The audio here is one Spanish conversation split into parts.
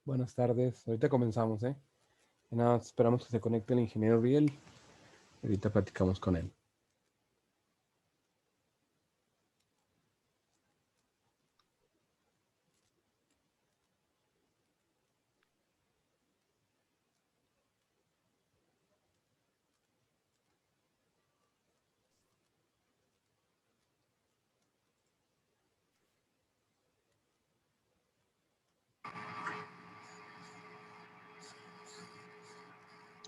Buenas tardes. Ahorita comenzamos, ¿eh? Y nada, más esperamos que se conecte el ingeniero Riel. Ahorita platicamos con él.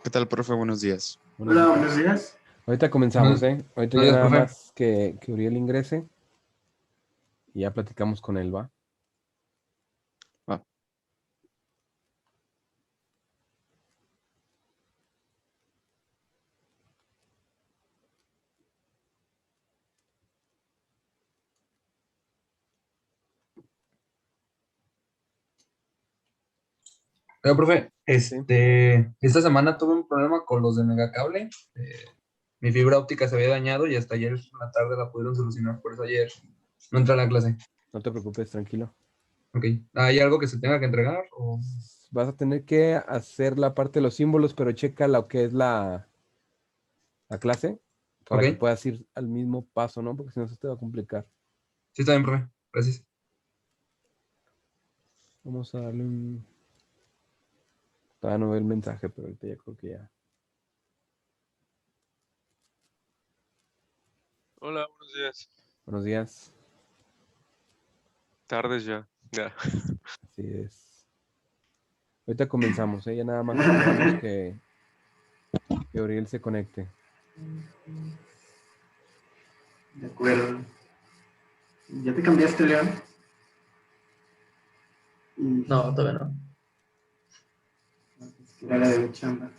¿Qué tal, profe? Buenos días. Buenos Hola, días. buenos días. Ahorita comenzamos, Buenos, ¿eh? Ahorita buenos ya días, nada profe. más que Uriel ingrese y ya platicamos con él, ¿va? Ah, Oiga, profe, Sí. esta semana tuve un problema con los de Megacable. Mi fibra óptica se había dañado y hasta ayer en la tarde la pudieron solucionar, por eso ayer no entré a la clase. No te preocupes, tranquilo. Ok. ¿Hay algo que se tenga que entregar? O... Vas a tener que hacer la parte de los símbolos, pero checa lo que es la clase para que Ok. puedas ir al mismo paso, ¿no? Porque si no se te va a complicar. Sí, está bien, profe. Gracias. Vamos a darle un... Todavía no veo el mensaje, pero ahorita ya creo que ya. Hola, buenos días. Buenos días. Tardes ya. Ya. Así es. Ahorita comenzamos, ¿eh? Ya nada más esperamos que Uriel se conecte. De acuerdo. ¿Ya te cambiaste, León? No, todavía no. Es que era la de la chamba.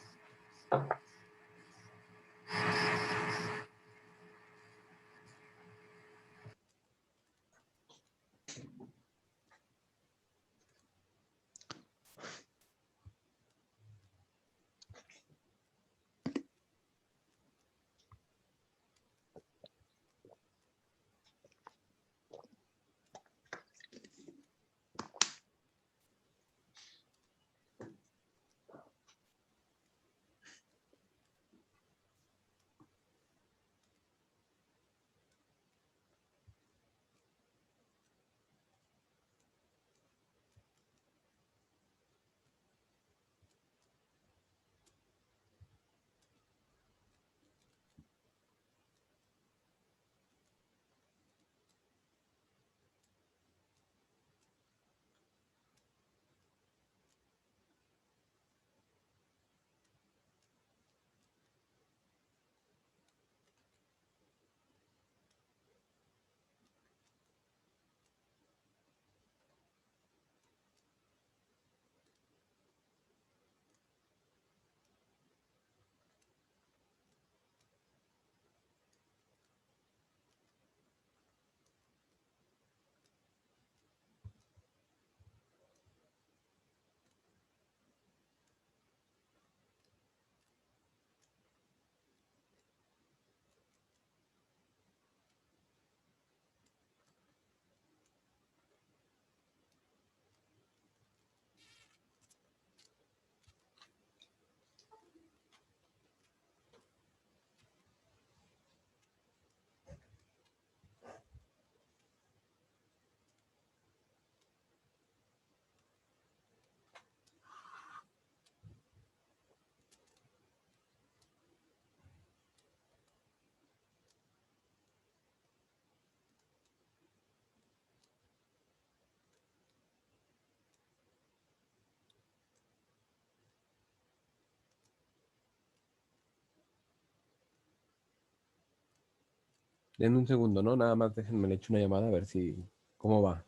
Denme un segundo, ¿no? Nada más déjenme le echo una llamada a ver si cómo va.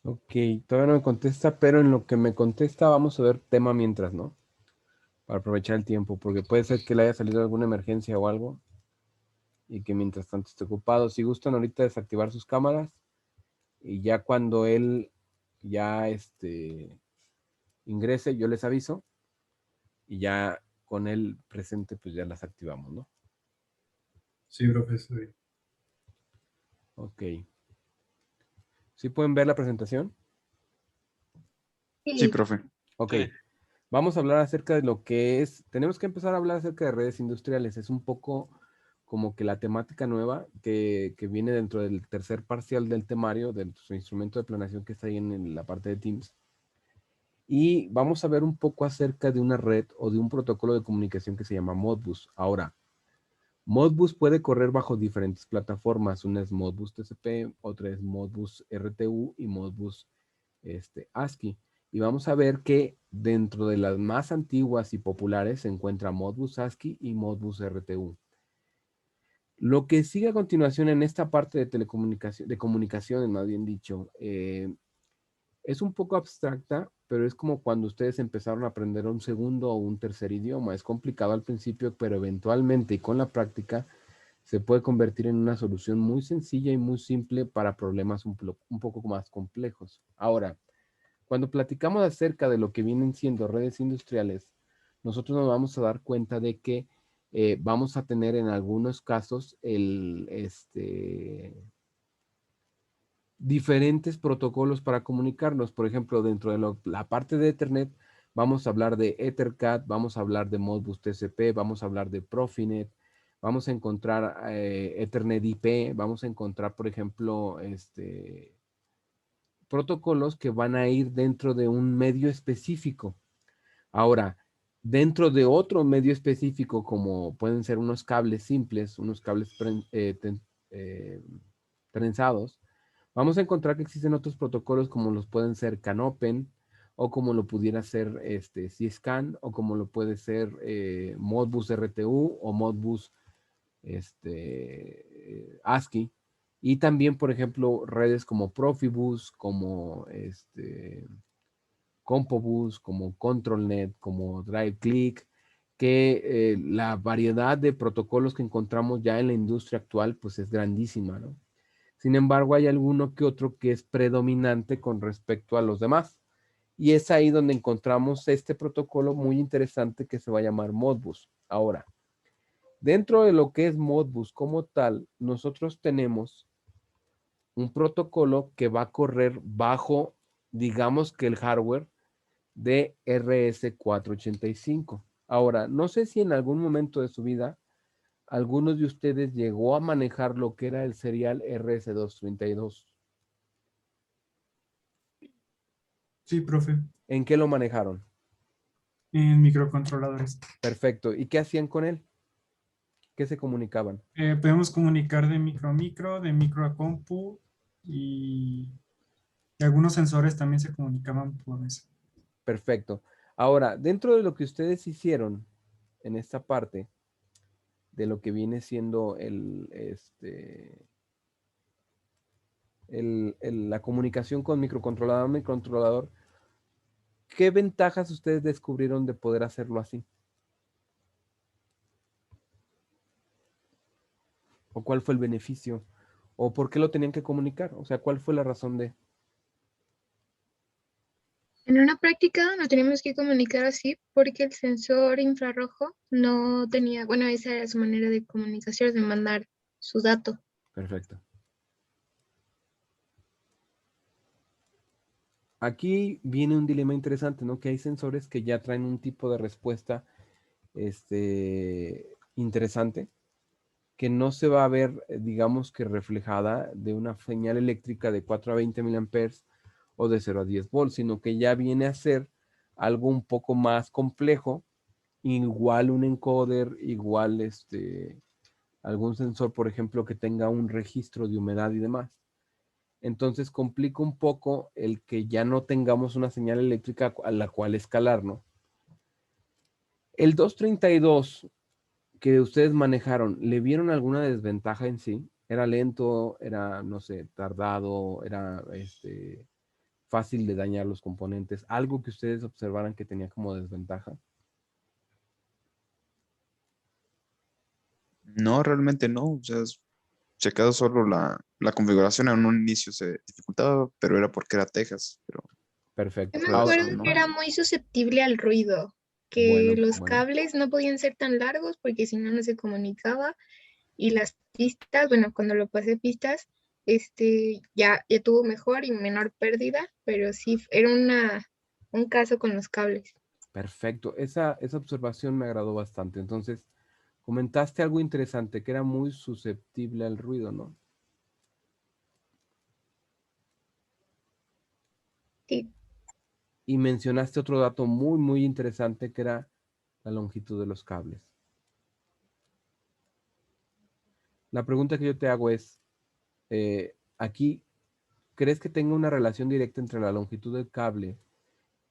Ok, todavía no me contesta, pero en lo que me contesta vamos a ver tema mientras, ¿no? Para aprovechar el tiempo, porque puede ser que le haya salido alguna emergencia o algo y que mientras tanto esté ocupado. Si gustan ahorita desactivar sus cámaras y ya cuando él ya ingrese, yo les aviso y ya con él presente, pues ya las activamos, ¿no? Sí, profesor. Ok. ¿Sí pueden ver la presentación? Sí, profe. Ok. Sí. Vamos a hablar acerca de lo que es, tenemos que empezar a hablar acerca de redes industriales. Es un poco como que la temática nueva que viene dentro del tercer parcial del temario, de su instrumento de planeación que está ahí en la parte de Teams. Y vamos a ver un poco acerca de una red o de un protocolo de comunicación que se llama Modbus. Ahora, Modbus puede correr bajo diferentes plataformas. Una es Modbus TCP, otra es Modbus RTU y Modbus ASCII. Y vamos a ver que dentro de las más antiguas y populares se encuentra Modbus ASCII y Modbus RTU. Lo que sigue a continuación en esta parte de telecomunicación, de comunicaciones, más bien dicho, es un poco abstracta, pero es como cuando ustedes empezaron a aprender un segundo o un tercer idioma. Es complicado al principio, pero eventualmente y con la práctica se puede convertir en una solución muy sencilla y muy simple para problemas un poco más complejos. Ahora, cuando platicamos acerca de lo que vienen siendo redes industriales, nosotros nos vamos a dar cuenta de que vamos a tener en algunos casos diferentes protocolos para comunicarnos. Por ejemplo, dentro de la parte de Ethernet, vamos a hablar de EtherCAT, vamos a hablar de Modbus TCP, vamos a hablar de Profinet, vamos a encontrar Ethernet IP, vamos a encontrar, por ejemplo, protocolos que van a ir dentro de un medio específico. Ahora, dentro de otro medio específico, como pueden ser unos cables simples, unos cables trenzados, vamos a encontrar que existen otros protocolos como los pueden ser CANopen, o como lo pudiera ser CSCAN, o como lo puede ser Modbus RTU o Modbus ASCII. Y también, por ejemplo, redes como Profibus, como Compobus, como ControlNet, como DriveClick, que la variedad de protocolos que encontramos ya en la industria actual, pues es grandísima, ¿no? Sin embargo, hay alguno que otro que es predominante con respecto a los demás. Y es ahí donde encontramos este protocolo muy interesante que se va a llamar Modbus. Ahora, dentro de lo que es Modbus como tal, nosotros tenemos un protocolo que va a correr bajo, digamos que el hardware de RS485. Ahora, no sé si en algún momento de su vida algunos de ustedes llegó a manejar lo que era el serial RS232. Sí, profe. ¿En qué lo manejaron? En microcontroladores. Perfecto. ¿Y qué hacían con él? ¿Qué se comunicaban? Podemos comunicar de micro a micro, de micro a compu y algunos sensores también se comunicaban por eso. Perfecto. Ahora, dentro de lo que ustedes hicieron en esta parte, de lo que viene siendo la comunicación con microcontrolador, ¿qué ventajas ustedes descubrieron de poder hacerlo así? ¿O cuál fue el beneficio? ¿O por qué lo tenían que comunicar? O sea, ¿cuál fue la razón de? En una práctica nos teníamos que comunicar así porque el sensor infrarrojo no tenía, bueno, esa era su manera de comunicación, de mandar su dato. Perfecto. Aquí viene un dilema interesante, ¿no? Que hay sensores que ya traen un tipo de respuesta interesante, que no se va a ver, digamos que reflejada de una señal eléctrica de 4 a 20 miliamperes o de 0 a 10 volts, sino que ya viene a ser algo un poco más complejo, igual un encoder, igual algún sensor, por ejemplo, que tenga un registro de humedad y demás. Entonces complica un poco el que ya no tengamos una señal eléctrica a la cual escalar, ¿no? El 232 que ustedes manejaron, ¿le vieron alguna desventaja en sí? ¿Era lento? ¿Era, no sé, tardado? ¿Era fácil de dañar los componentes, algo que ustedes observaran que tenía como desventaja. No, realmente no. O sea, se quedó solo la configuración en un inicio se dificultaba, pero era porque era Texas. Pero Perfecto. Yo me Ahora, acuerdo ¿no? que era muy susceptible al ruido, que Bueno, los bueno. cables no podían ser tan largos porque si no, no se comunicaba. Y las pistas, bueno, cuando lo pasé pistas, ya tuvo mejor y menor pérdida, pero sí, era un caso con los cables. Perfecto. Esa observación me agradó bastante. Entonces, comentaste algo interesante, que era muy susceptible al ruido, ¿no? Sí, Y mencionaste otro dato muy, muy interesante, que era la longitud de los cables. La pregunta que yo te hago es, aquí, ¿crees que tenga una relación directa entre la longitud del cable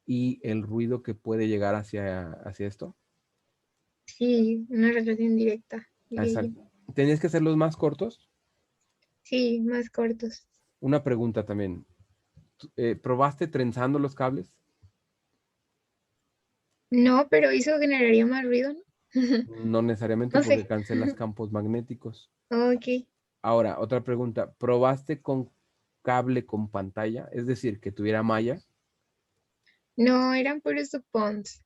y el ruido que puede llegar hacia esto? sí, una relación directa, diría yo. Exacto. ¿Tenías que hacerlos más cortos? Sí, más cortos. Una pregunta también. ¿Probaste trenzando los cables? No, pero eso generaría más ruido, ¿no? No necesariamente No porque sé. cancelas campos magnéticos. Ok. Ahora, otra pregunta. ¿Probaste con cable con pantalla? Es decir, que tuviera malla. No, eran puros supons.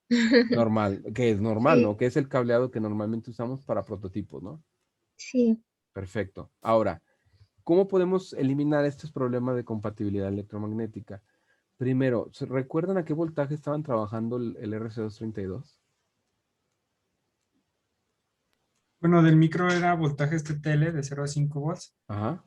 Normal, que es normal, ¿no? Sí, Que es el cableado que normalmente usamos para prototipos, ¿no? sí. Perfecto. Ahora, ¿cómo podemos eliminar estos problemas de compatibilidad electromagnética? Primero, ¿recuerdan a qué voltaje estaban trabajando el RC232? Bueno, del micro era voltaje TTL de 0 a 5 volts. Ajá.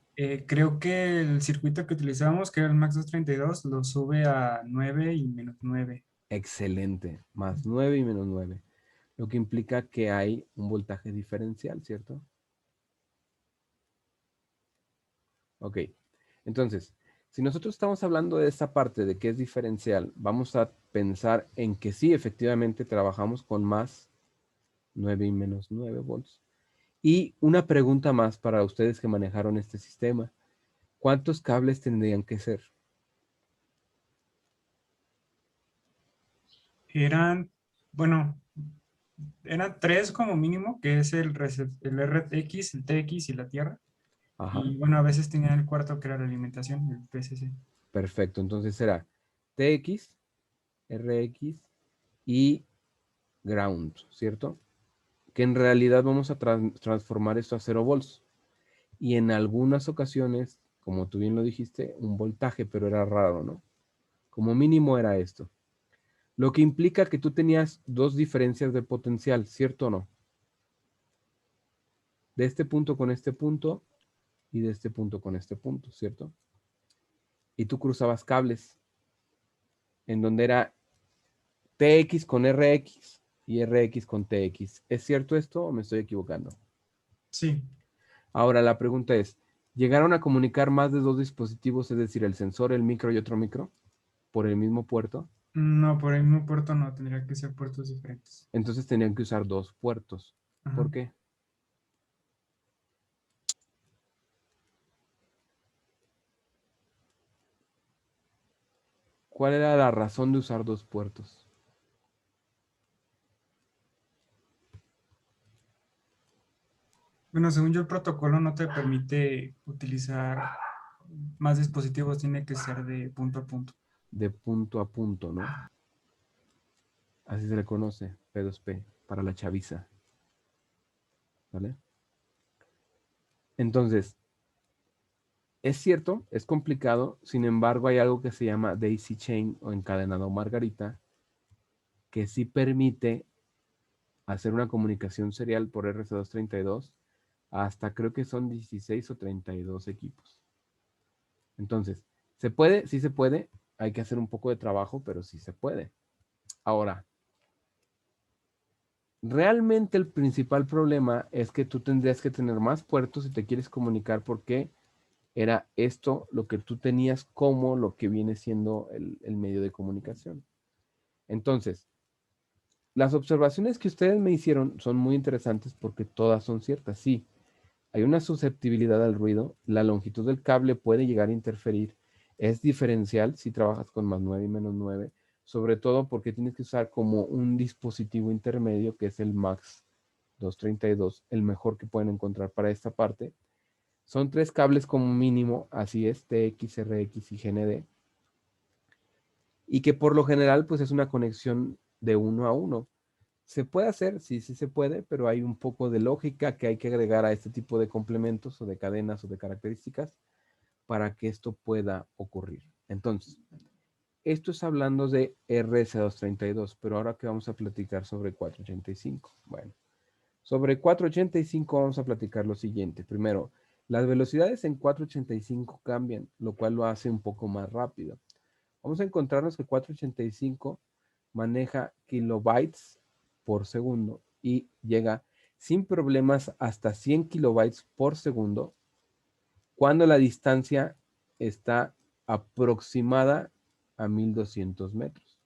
Creo que el circuito que utilizamos, que era el Max 232, lo sube a 9 y menos 9. Excelente. Más 9 y menos 9. Lo que implica que hay un voltaje diferencial, ¿cierto? Ok. Entonces, si nosotros estamos hablando de esta parte de que es diferencial, vamos a pensar en que sí, efectivamente, trabajamos con más 9 y menos 9 volts. Y una pregunta más para ustedes que manejaron este sistema. ¿Cuántos cables tendrían que ser? Eran, bueno, eran tres como mínimo, que es el RX, el TX y la Tierra. Ajá. Y bueno, a veces tenían el cuarto que era la alimentación, el PCC. Perfecto. Entonces será TX, RX y ground, ¿cierto? Que en realidad vamos a transformar esto a 0 volts. Y en algunas ocasiones, como tú bien lo dijiste, un voltaje, pero era raro, ¿no? Como mínimo era esto. Lo que implica que tú tenías dos diferencias de potencial, ¿cierto o no? De este punto con este punto y de este punto con este punto, ¿cierto? Y tú cruzabas cables en donde era TX con RX y RX con TX. ¿Es cierto esto o me estoy equivocando? Sí, Ahora la pregunta es, ¿llegaron a comunicar más de dos dispositivos, es decir, el sensor, el micro y otro micro, por el mismo puerto? no, por el mismo puerto no, tendría que ser puertos diferentes. Entonces tenían que usar dos puertos. Ajá. ¿Por qué? ¿Cuál era la razón de usar dos puertos? Bueno, según yo, el protocolo no te permite utilizar más dispositivos, tiene que ser de punto a punto. De punto a punto, ¿no? Así se le conoce, P2P, para la chaviza. ¿Vale? Entonces, es cierto, es complicado, sin embargo hay algo que se llama daisy chain o encadenado margarita, que sí permite hacer una comunicación serial por RC232 hasta creo que son 16 o 32 equipos. Entonces, ¿se puede? Sí se puede. Hay que hacer un poco de trabajo, pero sí se puede. Ahora, realmente el principal problema es que tú tendrías que tener más puertos si te quieres comunicar porque era esto lo que tú tenías como lo que viene siendo el medio de comunicación. Entonces, las observaciones que ustedes me hicieron son muy interesantes porque todas son ciertas. Sí, hay una susceptibilidad al ruido, la longitud del cable puede llegar a interferir. Es diferencial si trabajas con +9 y -9, sobre todo porque tienes que usar como un dispositivo intermedio que es el MAX 232, el mejor que pueden encontrar para esta parte. Son 3 cables como mínimo, así es, TX, RX y GND. Y que por lo general pues es una conexión de 1 a 1. ¿Se puede hacer? Sí, sí se puede, pero hay un poco de lógica que hay que agregar a este tipo de complementos o de cadenas o de características para que esto pueda ocurrir. Entonces, esto es hablando de RS232, pero ahora que vamos a platicar sobre 485. Bueno, sobre 485 vamos a platicar lo siguiente. Primero, las velocidades en 485 cambian, lo cual lo hace un poco más rápido. Vamos a encontrarnos que 485 maneja kilobytes por segundo y llega sin problemas hasta 100 kilobytes por segundo cuando la distancia está aproximada a 1200 metros.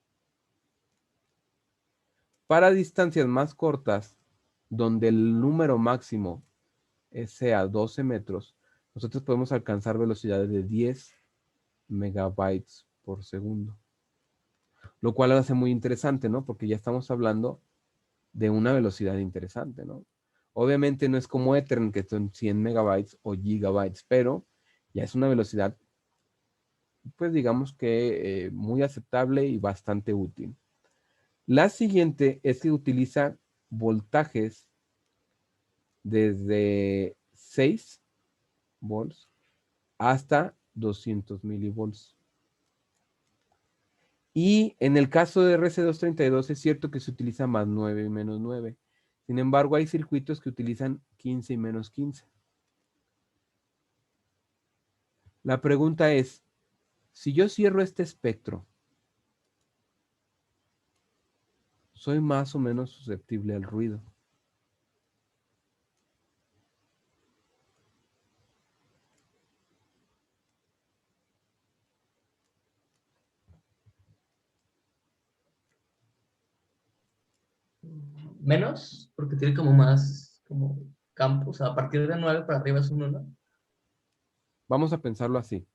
Para distancias más cortas, donde el número máximo sea 12 metros, nosotros podemos alcanzar velocidades de 10 megabytes por segundo. Lo cual lo hace muy interesante, ¿no? Porque ya estamos hablando de una velocidad interesante, ¿no? Obviamente no es como Ethernet, que son 100 megabytes o gigabytes, pero ya es una velocidad, pues digamos que muy aceptable y bastante útil. La siguiente es que utiliza voltajes desde 6 volts hasta 200 milivolts. Y en el caso de RC232 es cierto que se utiliza +9 y -9. Sin embargo, hay circuitos que utilizan 15 y -15. La pregunta es, si yo cierro este espectro, ¿soy más o menos susceptible al ruido? Menos, porque tiene como más como campos. A partir de 9 para arriba es uno, ¿no? Vamos a pensarlo así.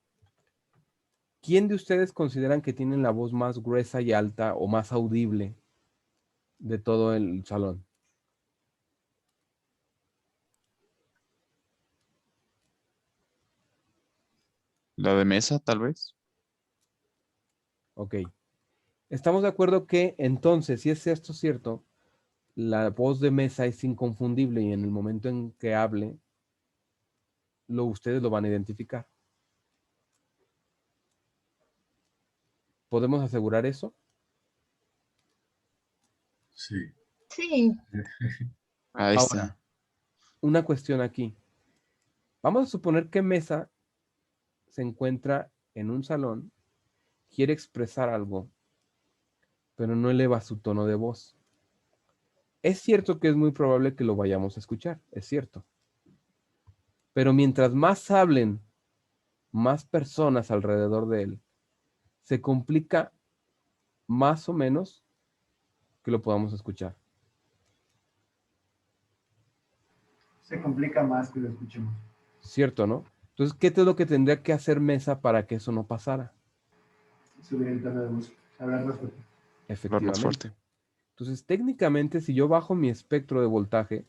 ¿Quién de ustedes consideran que tienen la voz más gruesa y alta o más audible de todo el salón? La de mesa, tal vez. Ok. Estamos de acuerdo que entonces, si es esto cierto, la voz de mesa es inconfundible y en el momento en que hable, ustedes lo van a identificar. ¿Podemos asegurar eso? Sí. Sí, Ahí Ahora, está. una cuestión aquí. Vamos a suponer que Mesa se encuentra en un salón, quiere expresar algo, pero no eleva su tono de voz. Es cierto que es muy probable que lo vayamos a escuchar, es cierto. Pero mientras más hablen más personas alrededor de él, se complica más o menos que lo podamos escuchar. Se complica más que lo escuchemos. ¿Cierto, no? Entonces, ¿qué es lo que tendría que hacer Mesa para que eso no pasara? Subir el tono de voz, hablar más fuerte. Hablar más Efectivamente. fuerte. Entonces, técnicamente, si yo bajo mi espectro de voltaje,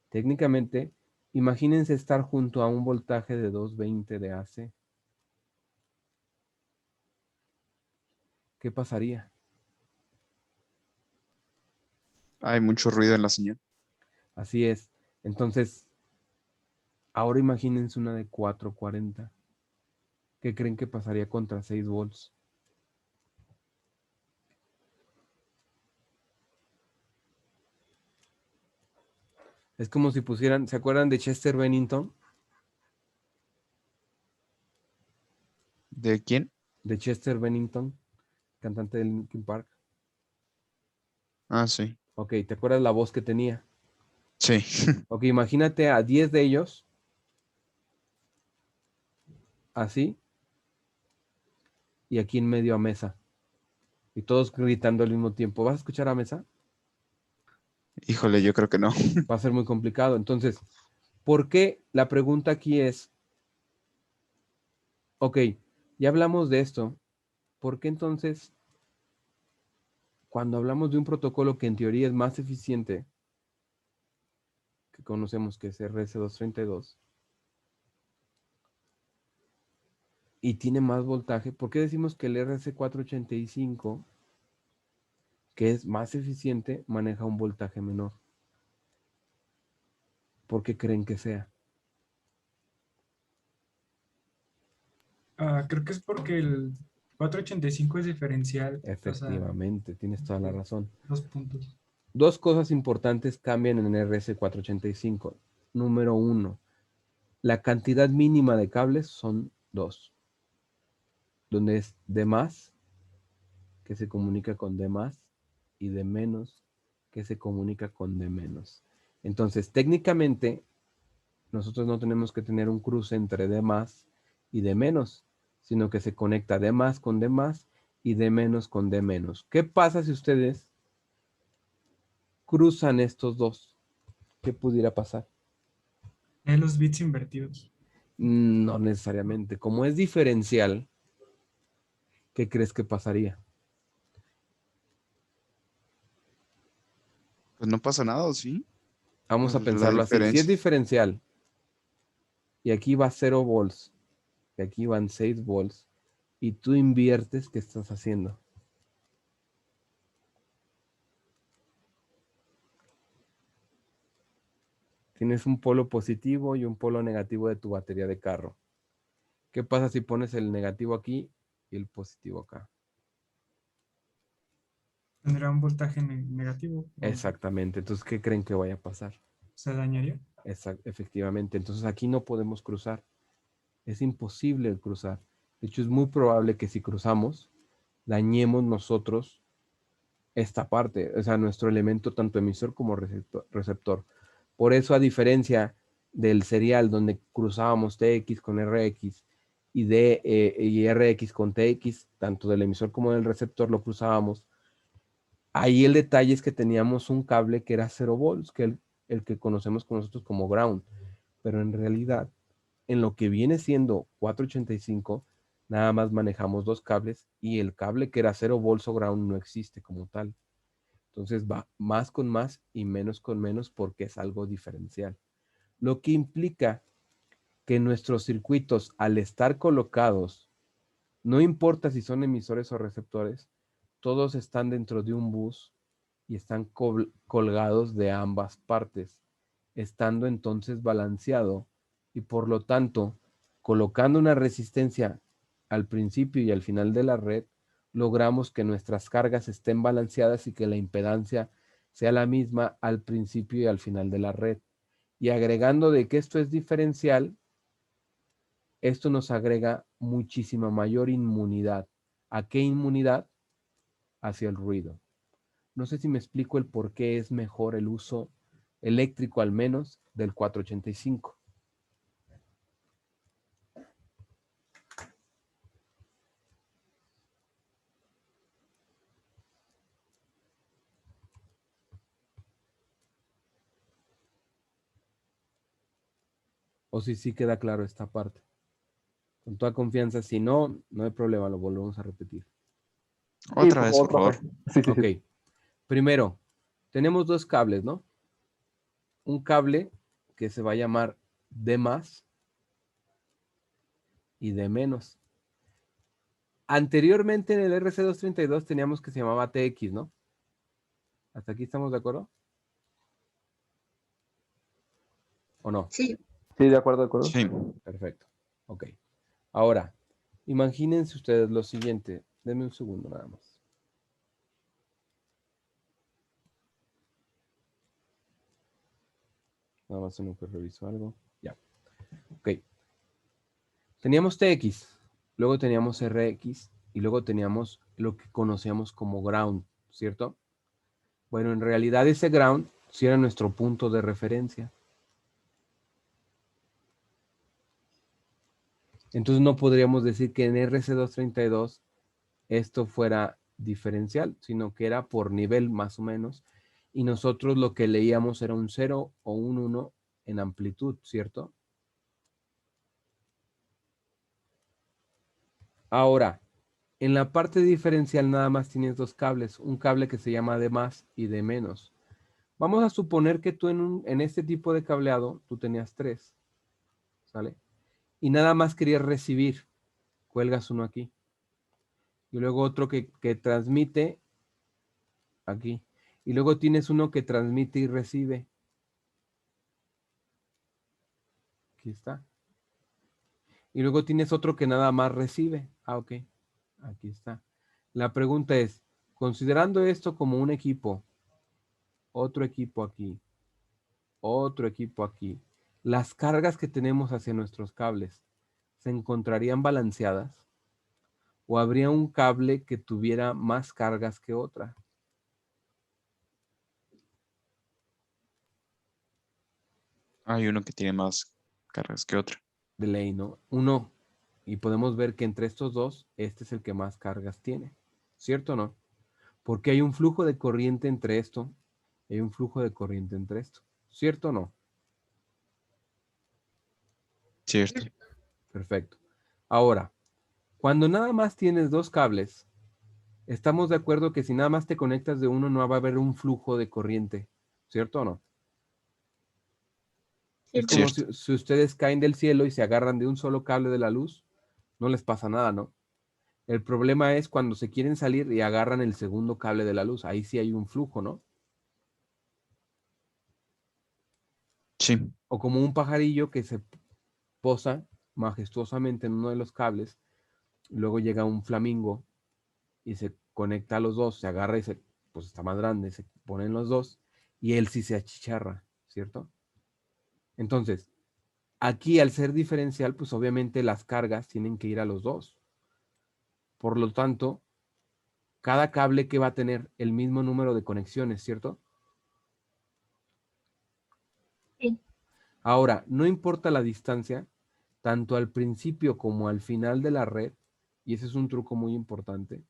técnicamente, imagínense estar junto a un voltaje de 220 de AC. ¿Qué pasaría? Hay mucho ruido en la señal. Así es. Entonces, ahora imagínense una de 440. ¿Qué creen que pasaría contra 6 volts? Es como si pusieran, ¿se acuerdan de Chester Bennington? ¿De quién? De Chester Bennington, cantante de Linkin Park. Ah, sí. Ok, ¿te acuerdas la voz que tenía? Sí. Ok, imagínate a 10 de ellos, así, y aquí en medio a Mesa. Y todos gritando al mismo tiempo. ¿Vas a escuchar a Mesa? Híjole, yo creo que no. Va a ser muy complicado. Entonces, ¿por qué? La pregunta aquí es, ok, Ya hablamos de esto. ¿Por qué entonces, cuando hablamos de un protocolo que en teoría es más eficiente, que conocemos que es RS232, y tiene más voltaje, ¿por qué decimos que el RS485, que es más eficiente, maneja un voltaje menor? ¿Por qué creen que sea? Creo que es porque el 485 es diferencial. O sea, Efectivamente, tienes toda la razón. 2 puntos. Dos cosas importantes cambian en el RS485. Número 1, la cantidad mínima de cables son 2, donde es de más, que se comunica con de más, y de menos, que se comunica con de menos. Entonces, técnicamente, nosotros no tenemos que tener un cruce entre de más y de menos, sino que se conecta de más con de más y de menos con de menos. ¿Qué pasa si ustedes cruzan estos dos? ¿Qué pudiera pasar? Los bits invertidos. No necesariamente. Como es diferencial, ¿qué crees que pasaría? Pues no pasa nada, ¿sí? Vamos a Pues la pensarlo así. Si es diferencia. diferencial y aquí va 0 volts y aquí van 6 volts y tú inviertes, ¿qué estás haciendo? Tienes un polo positivo y un polo negativo de tu batería de carro. ¿Qué pasa si pones el negativo aquí y el positivo acá? Tendrá un voltaje negativo. Exactamente. Entonces, ¿qué creen que vaya a pasar? Se dañaría. Efectivamente. Entonces, aquí no podemos cruzar. Es imposible el cruzar. De hecho, es muy probable que si cruzamos, dañemos nosotros esta parte, o sea, nuestro elemento tanto emisor como receptor. Por eso, a diferencia del serial donde cruzábamos TX con RX y RX con TX, tanto del emisor como del receptor lo cruzábamos, ahí el detalle es que teníamos un cable que era 0 volts, que el que conocemos con nosotros como ground, pero en realidad, en lo que viene siendo 485, nada más manejamos dos cables y el cable que era 0 volts o ground no existe como tal. Entonces va más con más y menos con menos porque es algo diferencial. Lo que implica que nuestros circuitos, al estar colocados, no importa si son emisores o receptores, todos están dentro de un bus y están colgados de ambas partes, estando entonces balanceado y por lo tanto, colocando una resistencia al principio y al final de la red, logramos que nuestras cargas estén balanceadas y que la impedancia sea la misma al principio y al final de la red. Y agregando de que esto es diferencial, esto nos agrega muchísima mayor inmunidad. ¿A qué inmunidad? Hacia el ruido. No sé si me explico el por qué es mejor el uso eléctrico al menos del 485. O si sí queda claro esta parte. Con toda confianza, si no, no hay problema, lo volvemos a repetir. Otra vez, por favor. Sí, sí, Ok. sí. Primero, tenemos dos cables, ¿no? Un cable que se va a llamar D más y D menos. Anteriormente en el RC232 teníamos que se llamaba TX, ¿no? ¿Hasta aquí estamos de acuerdo? ¿O no? Sí, Sí, de acuerdo, de acuerdo. Sí. Perfecto. Ok. Ahora, imagínense ustedes lo siguiente. Denme un segundo nada más. Nada más uno que reviso algo. Ya. Ok. Teníamos TX, luego teníamos RX y luego teníamos lo que conocíamos como ground, ¿cierto? Bueno, en realidad ese ground sí era nuestro punto de referencia. Entonces no podríamos decir que en RC232 esto fuera diferencial, sino que era por nivel más o menos. Y nosotros lo que leíamos era un 0 o un 1 en amplitud, ¿cierto? Ahora, en la parte diferencial nada más tienes dos cables, un cable que se llama de más y de menos. Vamos a suponer que tú en este tipo de cableado, tú tenías 3, ¿sale? Y nada más querías recibir, cuelgas uno aquí. Y luego otro que transmite aquí. Y luego tienes uno que transmite y recibe. Aquí está. Y luego tienes otro que nada más recibe. Ah, ok. Aquí está. La pregunta es, considerando esto como un equipo, otro equipo aquí, otro equipo aquí, las cargas que tenemos hacia nuestros cables, ¿se encontrarían balanceadas? ¿O habría un cable que tuviera más cargas que otra? Hay uno que tiene más cargas que otro. De ley, ¿no? Uno. Y podemos ver que entre estos dos, este es el que más cargas tiene. ¿Cierto o no? Porque hay un flujo de corriente entre esto y hay un flujo de corriente entre esto. ¿Cierto o no? Cierto. Perfecto. Ahora, cuando nada más tienes dos cables, estamos de acuerdo que si nada más te conectas de uno, no va a haber un flujo de corriente. ¿Cierto o no? Es como Cierto. si ustedes caen del cielo y se agarran de un solo cable de la luz, no les pasa nada, ¿no? El problema es cuando se quieren salir y agarran el segundo cable de la luz. Ahí sí hay un flujo, ¿no? Sí. O como un pajarillo que se posa majestuosamente en uno de los cables, y luego llega un flamingo y se conecta a los dos, se agarra y pues está más grande, se ponen los dos y él sí se achicharra, ¿cierto? Entonces, aquí al ser diferencial, pues obviamente las cargas tienen que ir a los dos. Por lo tanto, cada cable que va a tener el mismo número de conexiones, ¿cierto? Sí. Ahora, no importa la distancia, tanto al principio como al final de la red, y ese es un truco muy importante,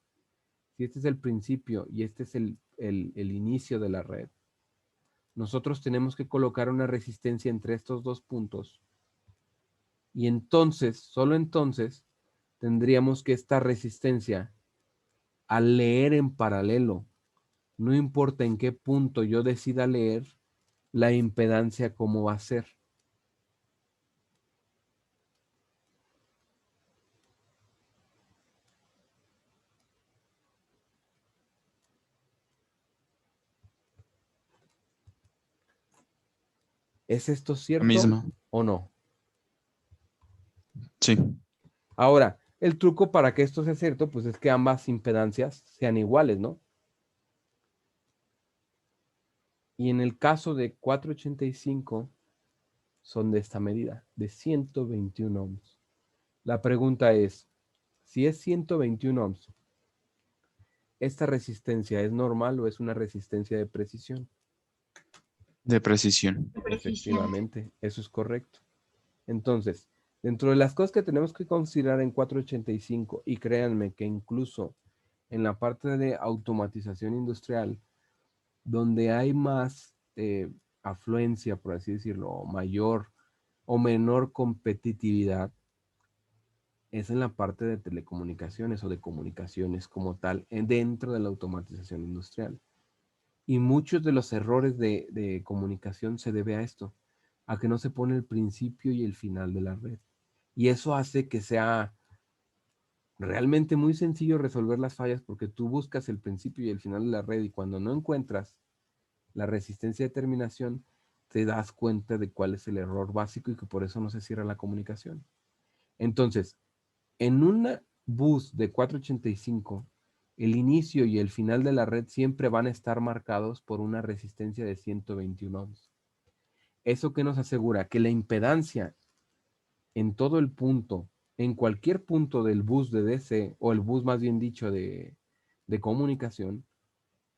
si este es el principio y este es el inicio de la red, nosotros tenemos que colocar una resistencia entre estos dos puntos y entonces, solo entonces, tendríamos que esta resistencia, al leer en paralelo, no importa en qué punto yo decida leer, la impedancia cómo va a ser. ¿Es esto La cierto misma. o no? Sí. Ahora, el truco para que esto sea cierto, pues es que ambas impedancias sean iguales, ¿no? Y en el caso de 485 son de esta medida, de 121 ohms. La pregunta es, si es 121 ohms, ¿esta resistencia es normal o es una resistencia de precisión? De precisión. Precisión. Efectivamente, eso es correcto. Entonces, dentro de las cosas que tenemos que considerar en 485, y créanme que incluso en la parte de automatización industrial, donde hay más afluencia, por así decirlo, o mayor o menor competitividad, es en la parte de telecomunicaciones o de comunicaciones como tal, dentro de la automatización industrial. Y muchos de los errores de comunicación se debe a esto, a que no se pone el principio y el final de la red. Y eso hace que sea realmente muy sencillo resolver las fallas porque tú buscas el principio y el final de la red y cuando no encuentras la resistencia de terminación, te das cuenta de cuál es el error básico y que por eso no se cierra la comunicación. Entonces, en una bus de 485, el inicio y el final de la red siempre van a estar marcados por una resistencia de 121 ohms. ¿Eso qué nos asegura? Que la impedancia en todo el punto, en cualquier punto del bus de DC, o el bus más bien dicho de comunicación,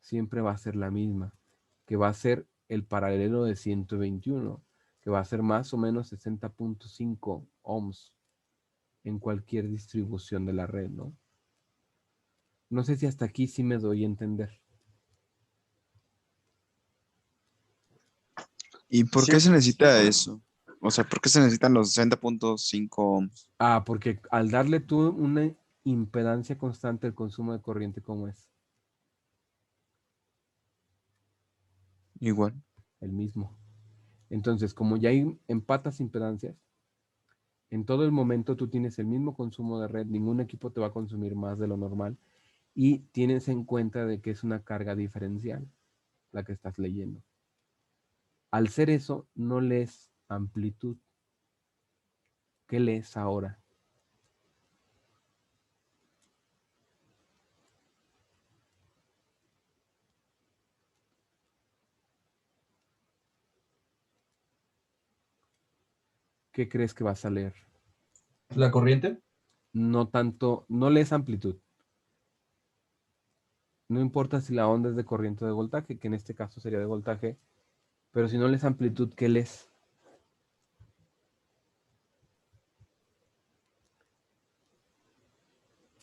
siempre va a ser la misma, que va a ser el paralelo de 121, que va a ser más o menos 60.5 ohms en cualquier distribución de la red, ¿no? No sé si hasta aquí sí me doy a entender. ¿Y por qué se necesita eso? O sea, ¿por qué se necesitan los 60.5 ohms? Ah, porque al darle tú una impedancia constante del consumo de corriente, ¿cómo es? Igual. El mismo. Entonces, como ya hay empatas impedancias, en todo el momento tú tienes el mismo consumo de red, ningún equipo te va a consumir más de lo normal y tienes en cuenta de que es una carga diferencial la que estás leyendo. Al ser eso, no lees amplitud. ¿Qué lees ahora? ¿Qué crees que vas a leer? La corriente. No tanto, no lees amplitud. No importa si la onda es de corriente o de voltaje, que en este caso sería de voltaje, pero si no lees amplitud, ¿qué lees?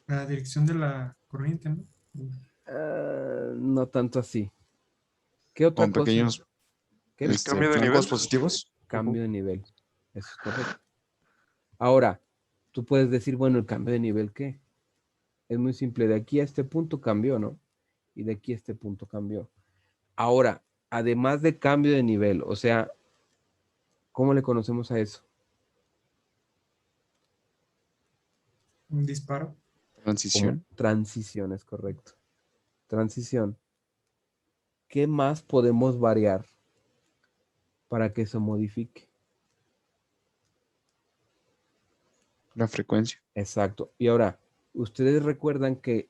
La dirección de la corriente, ¿no? No tanto así. ¿Qué otra Con cosa? pequeños ¿Qué? ¿Cambio de flancos nivel? positivos. Cambio de nivel. Eso es correcto. Ahora, tú puedes decir, bueno, ¿el cambio de nivel qué? Es muy simple. De aquí a este punto cambió, ¿no? Y de aquí a este punto cambió. Ahora, además de cambio de nivel, o sea, ¿cómo le conocemos a eso? Un disparo. Como Transición. transición, es correcto. Transición. ¿Qué más podemos variar para que eso modifique? La frecuencia. Exacto. Y ahora, ustedes recuerdan que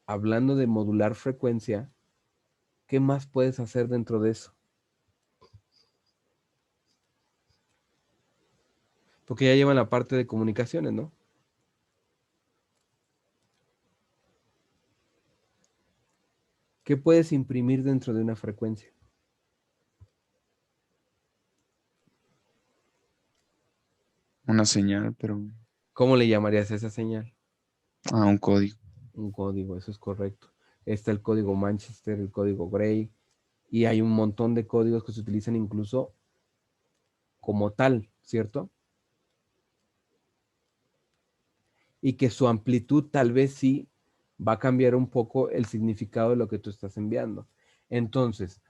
hablando de modular frecuencia, ¿qué más puedes hacer dentro de eso? Porque ya llevan la parte de comunicaciones, ¿no? ¿Qué puedes imprimir dentro de una frecuencia? Una señal, pero ¿Cómo le llamarías a esa señal? un código. Un código, eso es correcto. Está el código Manchester, el código Gray, y hay un montón de códigos que se utilizan incluso como tal, ¿cierto? Y que su amplitud tal vez sí va a cambiar un poco el significado de lo que tú estás enviando. Entonces,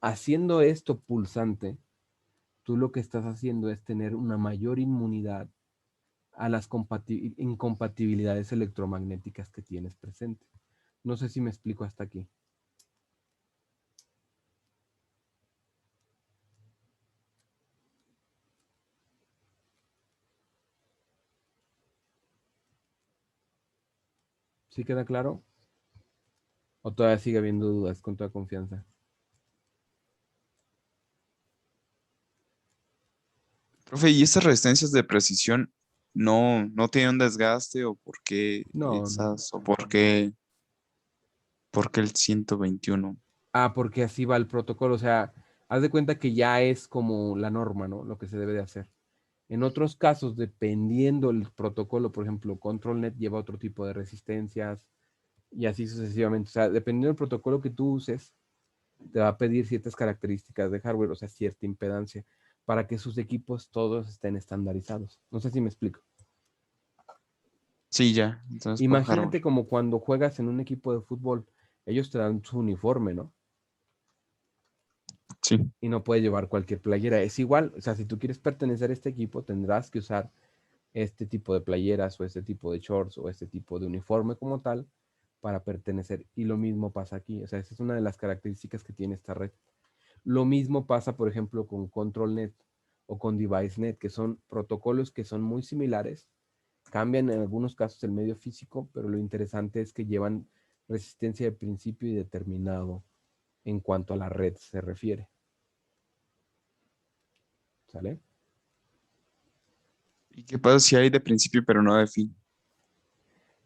haciendo esto pulsante, tú lo que estás haciendo es tener una mayor inmunidad a las incompatibilidades electromagnéticas que tienes presente. No sé si me explico hasta aquí. ¿Sí queda claro? ¿O todavía sigue habiendo dudas con toda confianza? Profe, ¿y estas resistencias de precisión no tienen un desgaste o por qué No, no. esas o por qué el 121? Porque así va el protocolo. O sea, haz de cuenta que ya es como la norma, ¿no? Lo que se debe de hacer. En otros casos, dependiendo el protocolo, por ejemplo, ControlNet lleva otro tipo de resistencias y así sucesivamente. O sea, dependiendo del protocolo que tú uses, te va a pedir ciertas características de hardware, o sea, cierta impedancia, para que sus equipos todos estén estandarizados. No sé si me explico. Sí, ya. Entonces por hardware. Imagínate como cuando juegas en un equipo de fútbol, ellos te dan su uniforme, ¿no? Sí. Y no puedes llevar cualquier playera. Es igual, o sea, si tú quieres pertenecer a este equipo, tendrás que usar este tipo de playeras o este tipo de shorts o este tipo de uniforme como tal para pertenecer. Y lo mismo pasa aquí. O sea, esa es una de las características que tiene esta red. Lo mismo pasa, por ejemplo, con ControlNet o con DeviceNet, que son protocolos que son muy similares. Cambian en algunos casos el medio físico, pero lo interesante es que llevan resistencia de principio y determinado en cuanto a la red se refiere. ¿Sale? ¿Y qué pasa si hay de principio pero no de fin?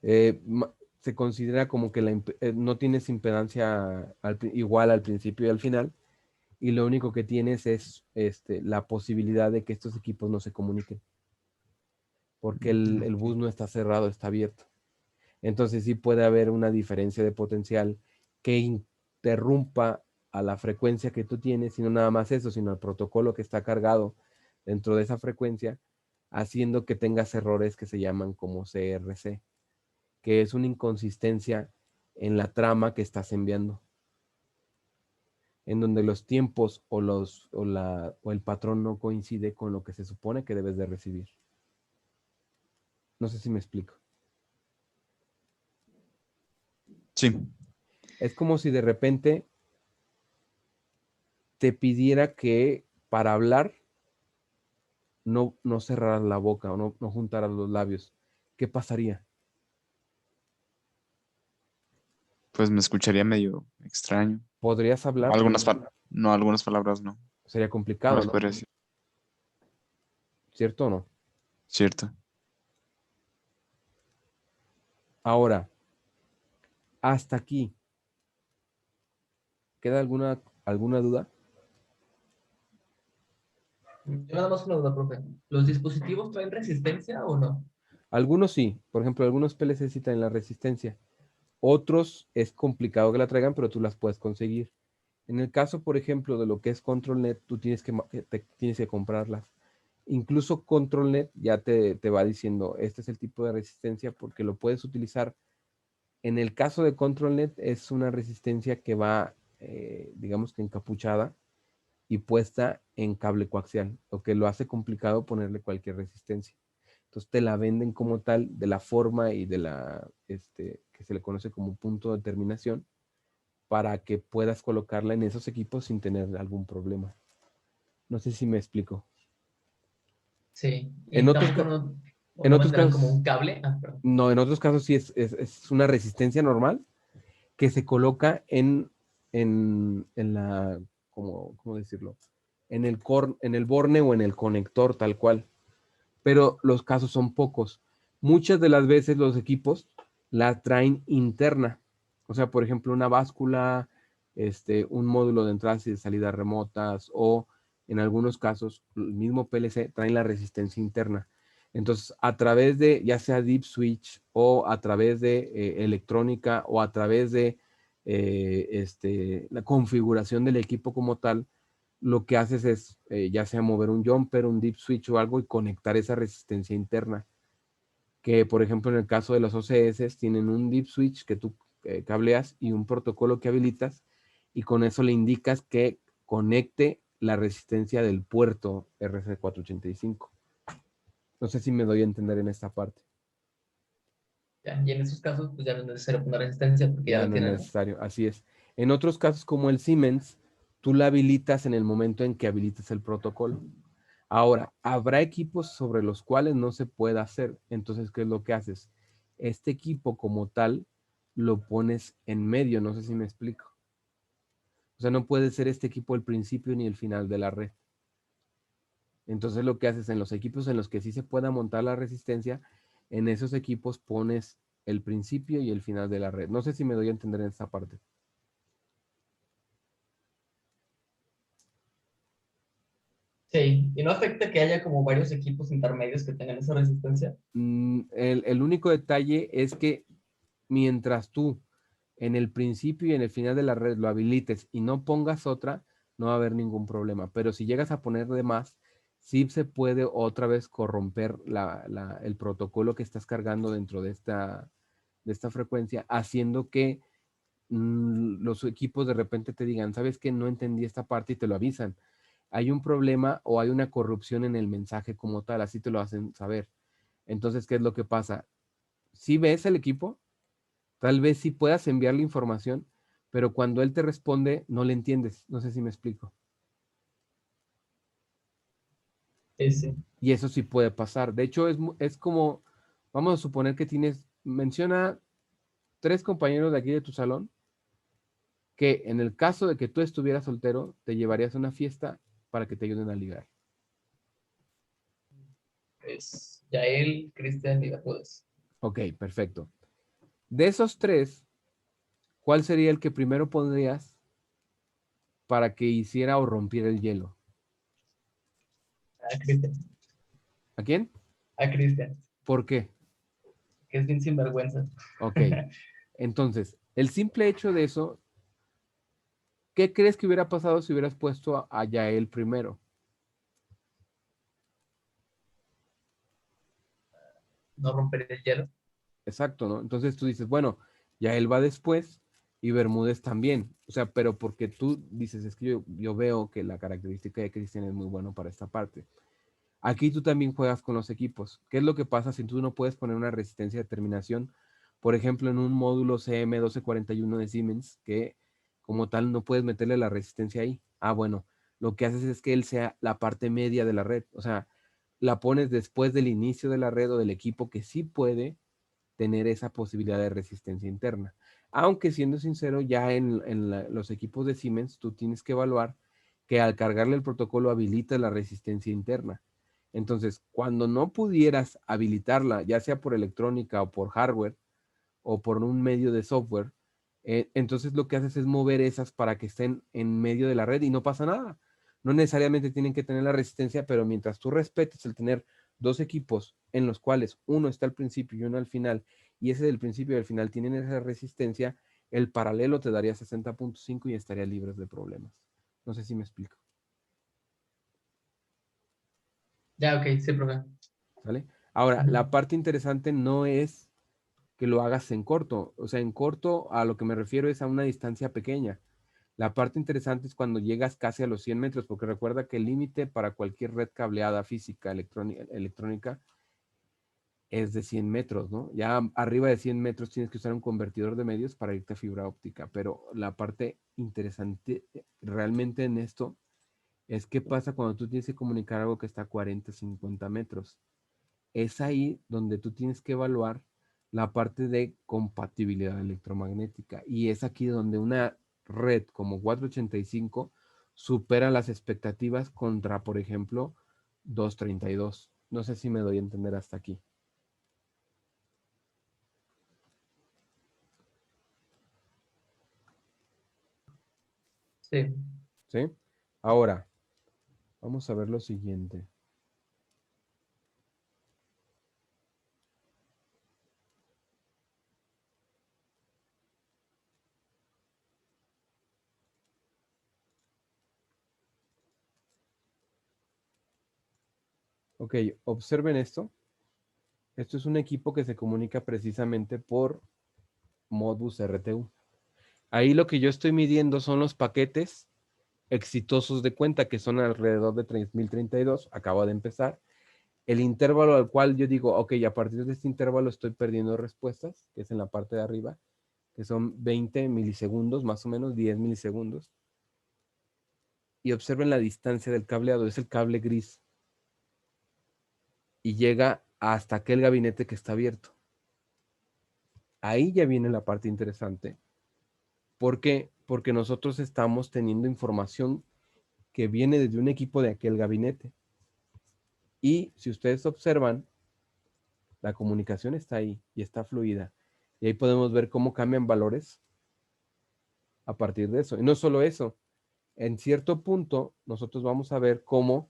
Se considera como que no tienes impedancia igual al principio y al final, y lo único que tienes es la posibilidad de que estos equipos no se comuniquen, porque el bus no está cerrado, está abierto. Entonces sí puede haber una diferencia de potencial que interrumpa a la frecuencia que tú tienes, y no nada más eso, sino al protocolo que está cargado dentro de esa frecuencia, haciendo que tengas errores que se llaman como CRC, que es una inconsistencia en la trama que estás enviando, en donde los tiempos o el patrón no coincide con lo que se supone que debes de recibir. No sé si me explico. Sí, Es como si de repente te pidiera que para hablar no cerraras la boca o no juntaras los labios. ¿Qué pasaría? pues me escucharía medio extraño. ¿Podrías hablar? No, algunas palabras no. Sería No complicado, las ¿no? podría decir. ¿Cierto o no? Cierto. Ahora, hasta aquí. ¿Queda alguna duda? Yo nada más una duda, profe. ¿Los dispositivos traen resistencia o no? Algunos sí. Por ejemplo, algunos PLC sí traen la resistencia. Otros es complicado que la traigan, pero tú las puedes conseguir. En el caso, por ejemplo, de lo que es ControlNet, tú tienes tienes que comprarlas. Incluso ControlNet ya te va diciendo, este es el tipo de resistencia porque lo puedes utilizar. En el caso de ControlNet es una resistencia que va, digamos que encapuchada y puesta en cable coaxial, lo que lo hace complicado ponerle cualquier resistencia. Entonces te la venden como tal, de la forma y de que se le conoce como punto de terminación, para que puedas colocarla en esos equipos sin tener algún problema. No sé si me explico. Sí. En Y otros, tampoco no, o en no otros vendrán como casos, un cable. Ah, perdón. no, en otros casos sí es una resistencia normal que se coloca en la, ¿cómo decirlo? En el borne o en el conector tal cual. Pero los casos son pocos. Muchas de las veces los equipos la traen interna. O sea, por ejemplo, una báscula, un módulo de entradas y de salidas remotas, o en algunos casos, el mismo PLC traen la resistencia interna. Entonces, a través de ya sea Deep Switch o a través de electrónica o a través de la configuración del equipo como tal, lo que haces es ya sea mover un jumper, un deep switch o algo y conectar esa resistencia interna. Que por ejemplo en el caso de los OCS tienen un deep switch que tú cableas y un protocolo que habilitas y con eso le indicas que conecte la resistencia del puerto RC485. No sé si me doy a entender en esta parte. Ya, y en esos casos, pues ya no es necesario poner resistencia porque ya Ya la no es tienen, ¿no? necesario, así es. En otros casos como el Siemens, tú la habilitas en el momento en que habilitas el protocolo. Ahora, habrá equipos sobre los cuales no se pueda hacer. Entonces, ¿qué es lo que haces? Este equipo como tal lo pones en medio, no sé si me explico. O sea, no puede ser este equipo el principio ni el final de la red. Entonces, lo que haces en los equipos en los que sí se pueda montar la resistencia, en esos equipos pones el principio y el final de la red. No sé si me doy a entender en esta parte. Sí, y no afecta que haya como varios equipos intermedios que tengan esa resistencia. El único detalle es que mientras tú en el principio y en el final de la red lo habilites y no pongas otra, no va a haber ningún problema. Pero si llegas a poner de más, sí se puede otra vez corromper el protocolo que estás cargando dentro de esta frecuencia, haciendo que los equipos de repente te digan, ¿sabes qué? No entendí esta parte y te lo avisan. Hay un problema o hay una corrupción en el mensaje como tal, así te lo hacen saber. Entonces, ¿qué es lo que pasa? Si ves el equipo, tal vez sí puedas enviarle información, pero cuando él te responde, no le entiendes. No sé si me explico. Sí, sí. Y eso sí puede pasar. De hecho, es como, vamos a suponer que menciona 3 compañeros de aquí de tu salón, que en el caso de que tú estuvieras soltero, te llevarías a una fiesta para que te ayuden a ligar. Es Yael, Cristian y Dajudes. Ok, perfecto. De esos 3, ¿cuál sería el que primero pondrías para que hiciera o rompiera el hielo? A Cristian. ¿A quién? A Cristian, ¿Por qué? que es bien sinvergüenza. Ok. Entonces, el simple hecho de eso, ¿qué crees que hubiera pasado si hubieras puesto a Yael primero? No romper el hielo. Exacto, ¿no? Entonces tú dices, bueno, ya él va después y Bermúdez también. O sea, pero porque tú dices, es que yo veo que la característica de Cristian es muy bueno para esta parte. Aquí tú también juegas con los equipos. ¿Qué es lo que pasa si tú no puedes poner una resistencia de terminación? Por ejemplo, en un módulo CM1241 de Siemens, que como tal no puedes meterle la resistencia ahí. Ah, bueno, lo que haces es que él sea la parte media de la red. O sea, la pones después del inicio de la red o del equipo que sí puede tener esa posibilidad de resistencia interna. Aunque siendo sincero, ya en los equipos de Siemens, tú tienes que evaluar que al cargarle el protocolo habilita la resistencia interna. Entonces, cuando no pudieras habilitarla, ya sea por electrónica o por hardware o por un medio de software, entonces lo que haces es mover esas para que estén en medio de la red y no pasa nada. No necesariamente tienen que tener la resistencia, pero mientras tú respetes el tener dos equipos en los cuales uno está al principio y uno al final, y ese del principio y al final tienen esa resistencia, el paralelo te daría 60.5 y estaría libres de problemas. No sé si me explico. Ya, ok, sí, profe. ¿Sale? Ahora, Ujú. la parte interesante no es que lo hagas en corto. O sea, en corto a lo que me refiero es a una distancia pequeña. La parte interesante es cuando llegas casi a los 100 metros, porque recuerda que el límite para cualquier red cableada física electrónica es de 100 metros, ¿no? Ya arriba de 100 metros tienes que usar un convertidor de medios para irte a fibra óptica, pero la parte interesante realmente en esto es qué pasa cuando tú tienes que comunicar algo que está a 40, 50 metros. Es ahí donde tú tienes que evaluar la parte de compatibilidad electromagnética. Y es aquí donde una red como 485 supera las expectativas contra, por ejemplo, 232. No sé si me doy a entender hasta aquí. Sí. ¿Sí? Ahora, vamos a ver lo siguiente. Ok, observen esto. Esto es un equipo que se comunica precisamente por Modbus RTU. Ahí lo que yo estoy midiendo son los paquetes exitosos de cuenta, que son alrededor de 3032. Acabo de empezar. El intervalo al cual yo digo, ok, a partir de este intervalo estoy perdiendo respuestas, que es en la parte de arriba, que son 20 milisegundos, más o menos 10 milisegundos. Y observen la distancia del cableado, es el cable gris. Y llega hasta aquel gabinete que está abierto. Ahí ya viene la parte interesante. ¿Por qué? Porque nosotros estamos teniendo información que viene desde un equipo de aquel gabinete. Y si ustedes observan, la comunicación está ahí y está fluida. Y ahí podemos ver cómo cambian valores a partir de eso. Y no solo eso, en cierto punto nosotros vamos a ver cómo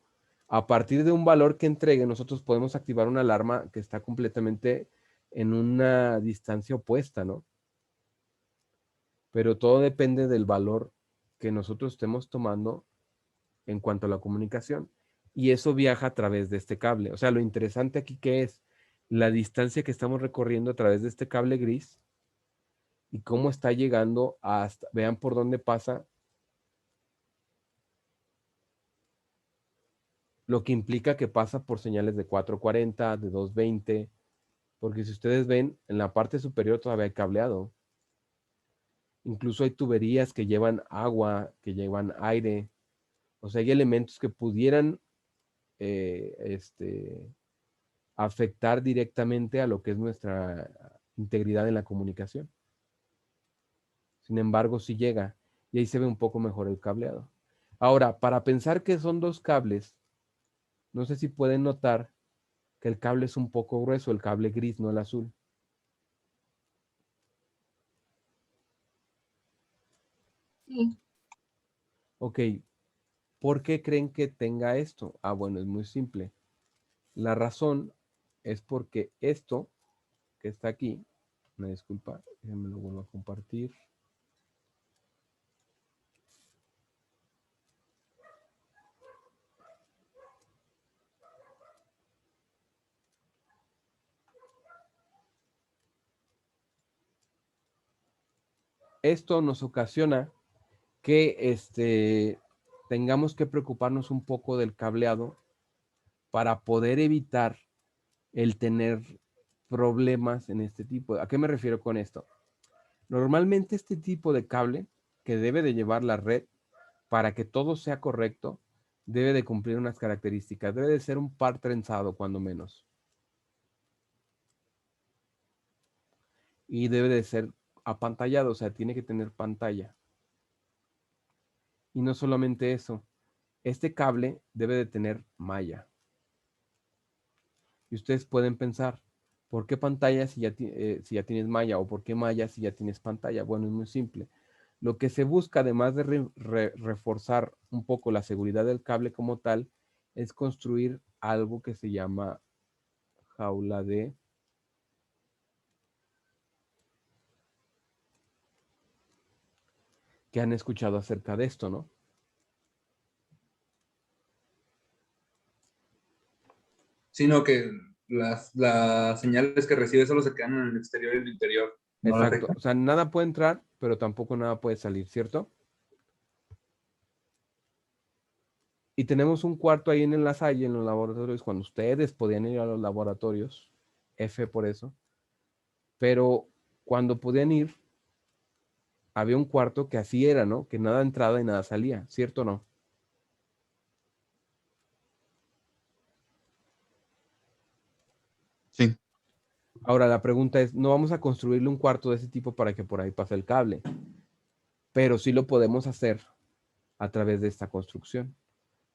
a partir de un valor que entregue nosotros podemos activar una alarma que está completamente en una distancia opuesta, ¿no? Pero todo depende del valor que nosotros estemos tomando en cuanto a la comunicación. Y eso viaja a través de este cable. O sea, lo interesante aquí que es la distancia que estamos recorriendo a través de este cable gris y cómo está llegando hasta, vean por dónde pasa, lo que implica que pasa por señales de 440, de 220, porque si ustedes ven, en la parte superior todavía hay cableado. Incluso hay tuberías que llevan agua, que llevan aire. O sea, hay elementos que pudieran afectar directamente a lo que es nuestra integridad en la comunicación. Sin embargo, sí llega y ahí se ve un poco mejor el cableado. Ahora, para pensar que son dos cables, no sé si pueden notar que el cable es un poco grueso, el cable gris, no el azul. Sí. Ok, ¿por qué creen que tenga esto? Ah, bueno, es muy simple. La razón es porque esto que está aquí, una disculpa, déjenme lo vuelvo a compartir. esto nos ocasiona que tengamos que preocuparnos un poco del cableado para poder evitar el tener problemas en este tipo. ¿A qué me refiero con esto? Normalmente este tipo de cable que debe de llevar la red para que todo sea correcto, debe de cumplir unas características. Debe de ser un par trenzado, cuando menos. Y debe de ser apantallado, o sea, tiene que tener pantalla. Y no solamente eso, este cable debe de tener malla. Y ustedes pueden pensar, ¿por qué pantalla si ya tienes malla? ¿O por qué malla si ya tienes pantalla? Bueno, es muy simple. Lo que se busca, además de reforzar un poco la seguridad del cable como tal, es construir algo que se llama jaula de... que han escuchado acerca de esto, ¿no? Sino que las señales que recibe solo se quedan en el exterior y el interior. ¿No la Exacto. afectan? O sea, nada puede entrar, pero tampoco nada puede salir, ¿cierto? Y tenemos un cuarto ahí en la Salle, en los laboratorios, cuando ustedes podían ir a los laboratorios, F por eso, pero cuando podían ir, había un cuarto que así era, ¿no? Que nada entraba y nada salía, ¿cierto o no? Sí. Ahora la pregunta es, no vamos a construirle un cuarto de ese tipo para que por ahí pase el cable, pero sí lo podemos hacer a través de esta construcción.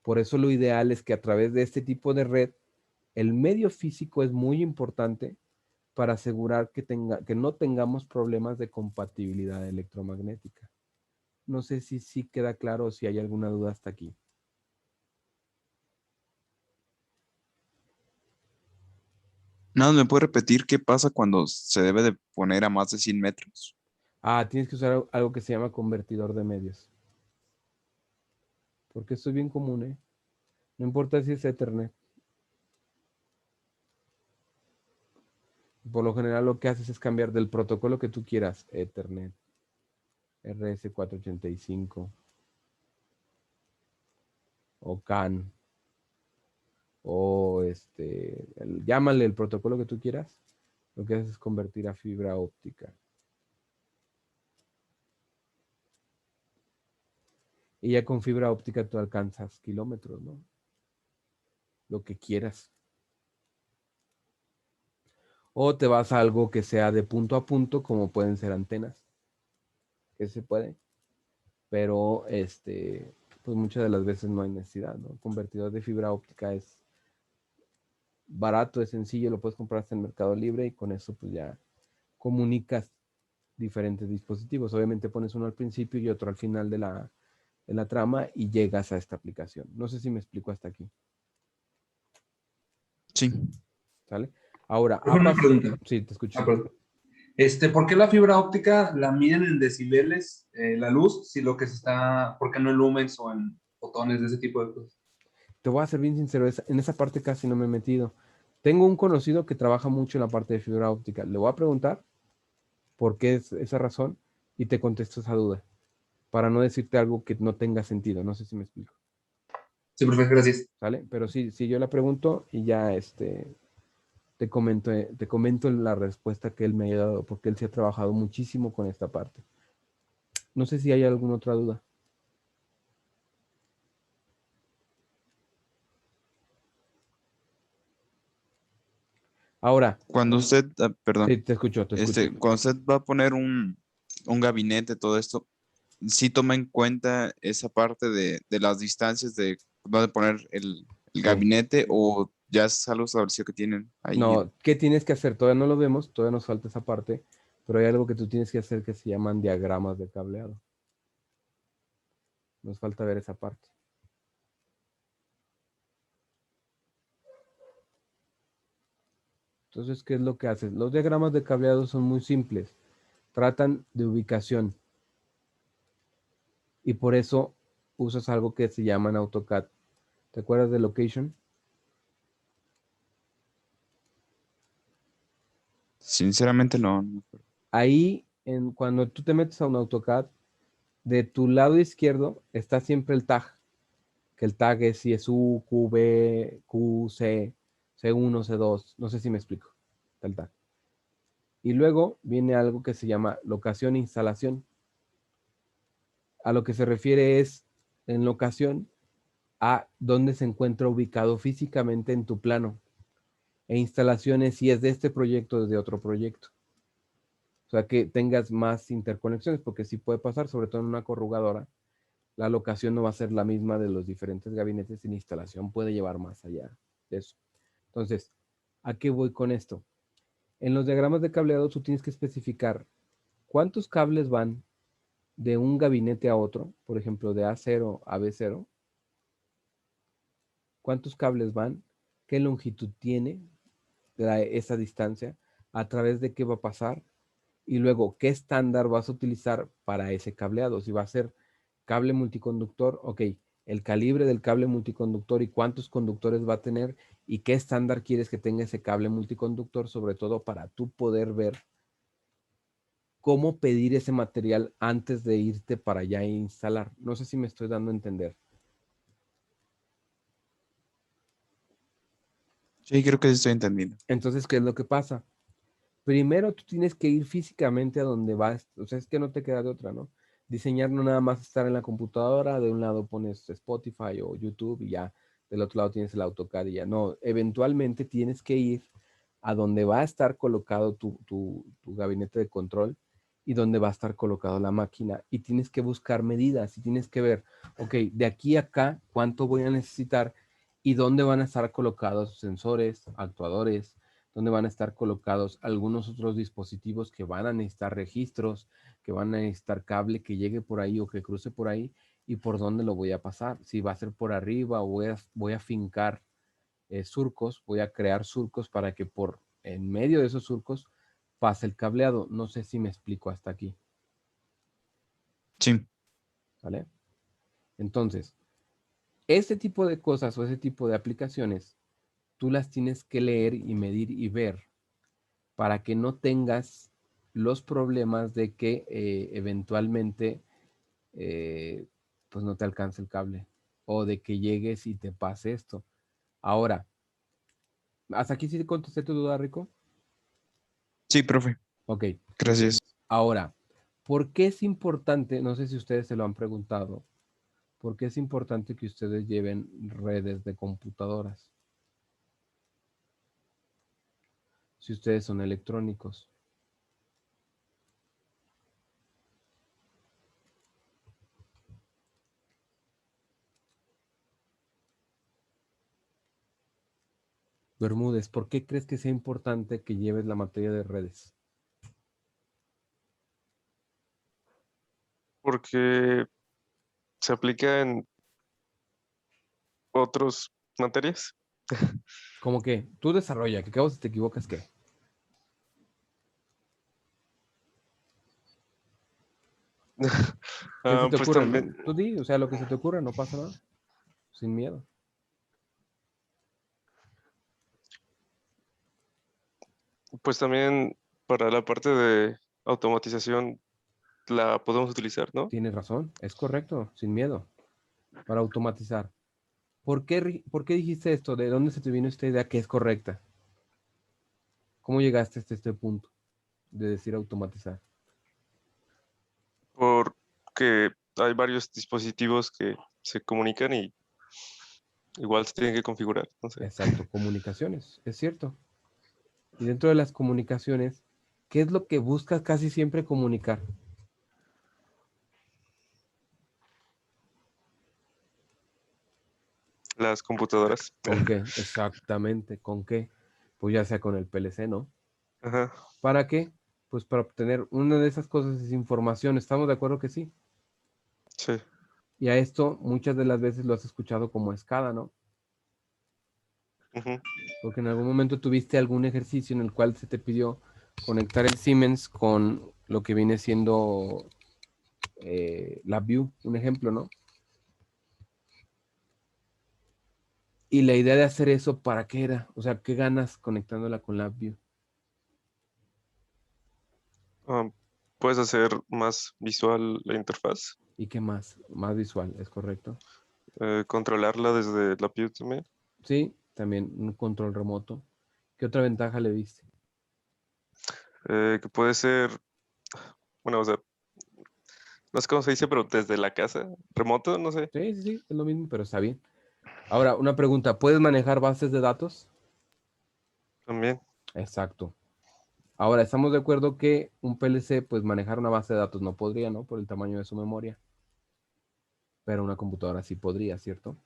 Por eso lo ideal es que a través de este tipo de red, el medio físico es muy importante para asegurar que no tengamos problemas de compatibilidad electromagnética. No sé si sí queda claro o si hay alguna duda hasta aquí. Nada, ¿me puede repetir qué pasa cuando se debe de poner a más de 100 metros? Tienes que usar algo que se llama convertidor de medios. Porque esto es bien común, ¿eh? No importa si es Ethernet. Por lo general lo que haces es cambiar del protocolo que tú quieras, Ethernet, RS485 o CAN o llámale el protocolo que tú quieras. Lo que haces es convertir a fibra óptica. Y ya con fibra óptica tú alcanzas kilómetros, ¿no? Lo que quieras. O te vas a algo que sea de punto a punto, como pueden ser antenas, que se puede. Pero pues muchas de las veces no hay necesidad, ¿no? El convertidor de fibra óptica es barato, es sencillo, lo puedes comprar hasta en Mercado Libre y con eso pues ya comunicas diferentes dispositivos. Obviamente pones uno al principio y otro al final de la trama y llegas a esta aplicación. No sé si me explico hasta aquí. Sí. ¿Sale? Ahora, Una pregunta. sí, te escucho. Perdón. ¿Por qué la fibra óptica la miden en decibeles, la luz, si lo que se está, por qué no en lumens o en fotones de ese tipo de cosas? Te voy a ser bien sincero, en esa parte casi no me he metido. Tengo un conocido que trabaja mucho en la parte de fibra óptica. Le voy a preguntar por qué es esa razón y te contesto esa duda, para no decirte algo que no tenga sentido. No sé si me explico. Sí, perfecto, gracias. ¿Sale? Pero sí, yo la pregunto y ya te comento la respuesta que él me ha dado, porque él sí ha trabajado muchísimo con esta parte. No sé si hay alguna otra duda. Ahora, Cuando usted, perdón, sí, te escucho. cuando usted va a poner un gabinete, todo esto, sí toma en cuenta esa parte de las distancias de dónde poner el Sí. gabinete, o ya es algo establecido que tienen ahí. No, ¿qué tienes que hacer? Todavía no lo vemos, todavía nos falta esa parte, pero hay algo que tú tienes que hacer que se llaman diagramas de cableado. Nos falta ver esa parte. Entonces, ¿qué es lo que haces? Los diagramas de cableado son muy simples. Tratan de ubicación. Y por eso usas algo que se llama en AutoCAD. ¿Te acuerdas de location? Sinceramente no. Ahí cuando tú te metes a un AutoCAD, de tu lado izquierdo está siempre el tag, que el tag es si es U, QB, QC, C1, C2, no sé si me explico, está el tag. Y luego viene algo que se llama locación e instalación. A lo que se refiere es en locación a dónde se encuentra ubicado físicamente en tu plano. E instalaciones si es de este proyecto o de otro proyecto. O sea, que tengas más interconexiones, porque sí puede pasar, sobre todo en una corrugadora, la locación no va a ser la misma de los diferentes gabinetes y la instalación puede llevar más allá de eso. Entonces, ¿a qué voy con esto? En los diagramas de cableado tú tienes que especificar cuántos cables van de un gabinete a otro, por ejemplo, de A0 a B0, cuántos cables van, qué longitud tiene esa distancia, a través de qué va a pasar, y luego qué estándar vas a utilizar para ese cableado. Si va a ser cable multiconductor, ok, el calibre del cable multiconductor y cuántos conductores va a tener y qué estándar quieres que tenga ese cable multiconductor, sobre todo para tú poder ver cómo pedir ese material antes de irte para allá e instalar. No sé si me estoy dando a entender. Sí, creo que sí estoy entendiendo. Entonces, ¿qué es lo que pasa? Primero tú tienes que ir físicamente a donde vas, o sea, es que no te queda de otra, ¿no? Diseñar no nada más estar en la computadora, de un lado pones Spotify o YouTube y ya, del otro lado tienes el AutoCAD y ya, no, eventualmente tienes que ir a donde va a estar colocado tu gabinete de control y donde va a estar colocado la máquina y tienes que buscar medidas y tienes que ver, ok, de aquí a acá, ¿cuánto voy a necesitar y dónde van a estar colocados sensores, actuadores? Donde van a estar colocados algunos otros dispositivos que van a necesitar registros, que van a necesitar cable que llegue por ahí o que cruce por ahí y por dónde lo voy a pasar. Si va a ser por arriba o voy a fincar surcos, voy a crear surcos para que por en medio de esos surcos pase el cableado. No sé si me explico hasta aquí, Sí, ¿vale? Entonces, ese tipo de cosas o ese tipo de aplicaciones, tú las tienes que leer y medir y ver para que no tengas los problemas de que eventualmente pues no te alcance el cable o de que llegues y te pase esto. Ahora, ¿hasta aquí sí te contesté tu duda, Rico? sí, profe. Ok, Gracias. ahora, ¿por qué es importante? No sé si ustedes se lo han preguntado. ¿Por qué es importante que ustedes lleven redes de computadoras? Si ustedes son electrónicos. Bermúdez, ¿por qué crees que sea importante que lleves la materia de redes? Porque se aplica en otras materias. Como que tú desarrolla, que acabo si te equivocas, ¿qué? ¿Qué se te Pues ocurre, no? también, Tú di, o sea, lo que se te ocurra, no pasa nada. Sin miedo. pues también para la parte de automatización la podemos utilizar, ¿no? Tienes razón, es correcto, sin miedo. Para automatizar. ¿Por qué dijiste esto? ¿De dónde se te vino esta idea que es correcta? ¿Cómo llegaste hasta este punto de decir automatizar? Porque hay varios dispositivos que se comunican y igual se tienen que configurar. No sé. Exacto, comunicaciones, es cierto. Y dentro de las comunicaciones, ¿qué es lo que buscas casi siempre comunicar? Las computadoras. ¿Con qué? Exactamente, ¿con qué? Pues ya sea con el PLC, ¿no? Ajá, ¿Para qué? Pues para obtener una de esas cosas es información. ¿Estamos de acuerdo que sí? sí. Y a esto muchas de las veces lo has escuchado como escala, ¿no? Ujú. Porque en algún momento tuviste algún ejercicio en el cual se te pidió conectar el Siemens con lo que viene siendo LabVIEW, un ejemplo, ¿no? Y la idea de hacer eso, ¿para qué era? O sea, ¿qué ganas conectándola con LabVIEW? Ah, puedes hacer más visual la interfaz, ¿Y qué más? Más visual, ¿es correcto? controlarla desde la PIU también. Sí, también un control remoto. ¿Qué otra ventaja le viste? Que puede ser, bueno, o sea, no sé cómo se dice, pero desde la casa, remoto, no sé, Sí, sí, sí, es lo mismo, pero está bien. Ahora, una pregunta, ¿puedes manejar bases de datos? también. Exacto. Ahora, estamos de acuerdo que un PLC, pues manejar una base de datos no podría, ¿no? Por el tamaño de su memoria. Pero una computadora sí podría, ¿cierto?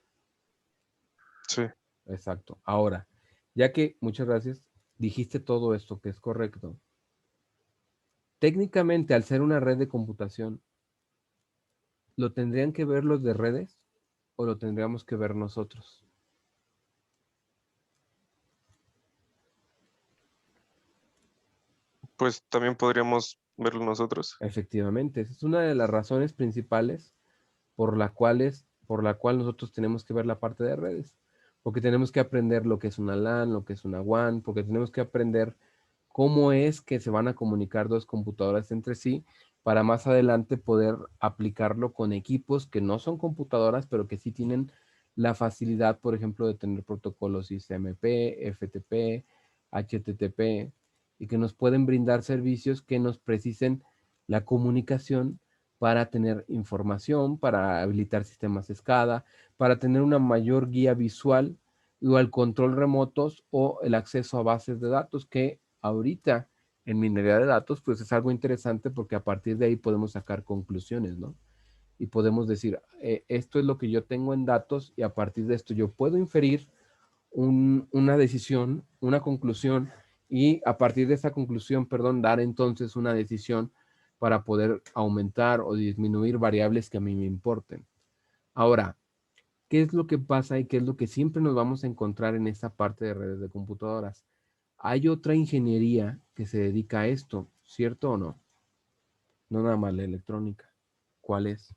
Sí. Exacto. Ahora, ya que, muchas gracias, dijiste todo esto que es correcto. Técnicamente, al ser una red de computación, ¿lo tendrían que ver los de redes o lo tendríamos que ver nosotros? Pues también podríamos verlo nosotros. Efectivamente, esa es una de las razones principales por la cual nosotros tenemos que ver la parte de redes, porque tenemos que aprender lo que es una LAN, lo que es una WAN, porque tenemos que aprender cómo es que se van a comunicar dos computadoras entre sí para más adelante poder aplicarlo con equipos que no son computadoras, pero que sí tienen la facilidad, por ejemplo, de tener protocolos ICMP, FTP, HTTP, y que nos pueden brindar servicios que nos precisen la comunicación para tener información, para habilitar sistemas SCADA, para tener una mayor guía visual o el control remotos o el acceso a bases de datos, que ahorita en minería de datos pues es algo interesante porque a partir de ahí podemos sacar conclusiones, ¿no? Y podemos decir, esto es lo que yo tengo en datos y a partir de esto yo puedo inferir una decisión, una conclusión y a partir de esa conclusión, perdón, dar entonces una decisión para poder aumentar o disminuir variables que a mí me importen. Ahora, ¿qué es lo que pasa y qué es lo que siempre nos vamos a encontrar en esta parte de redes de computadoras? Hay otra ingeniería que se dedica a esto, ¿cierto o no? No nada más la electrónica. ¿Cuál es?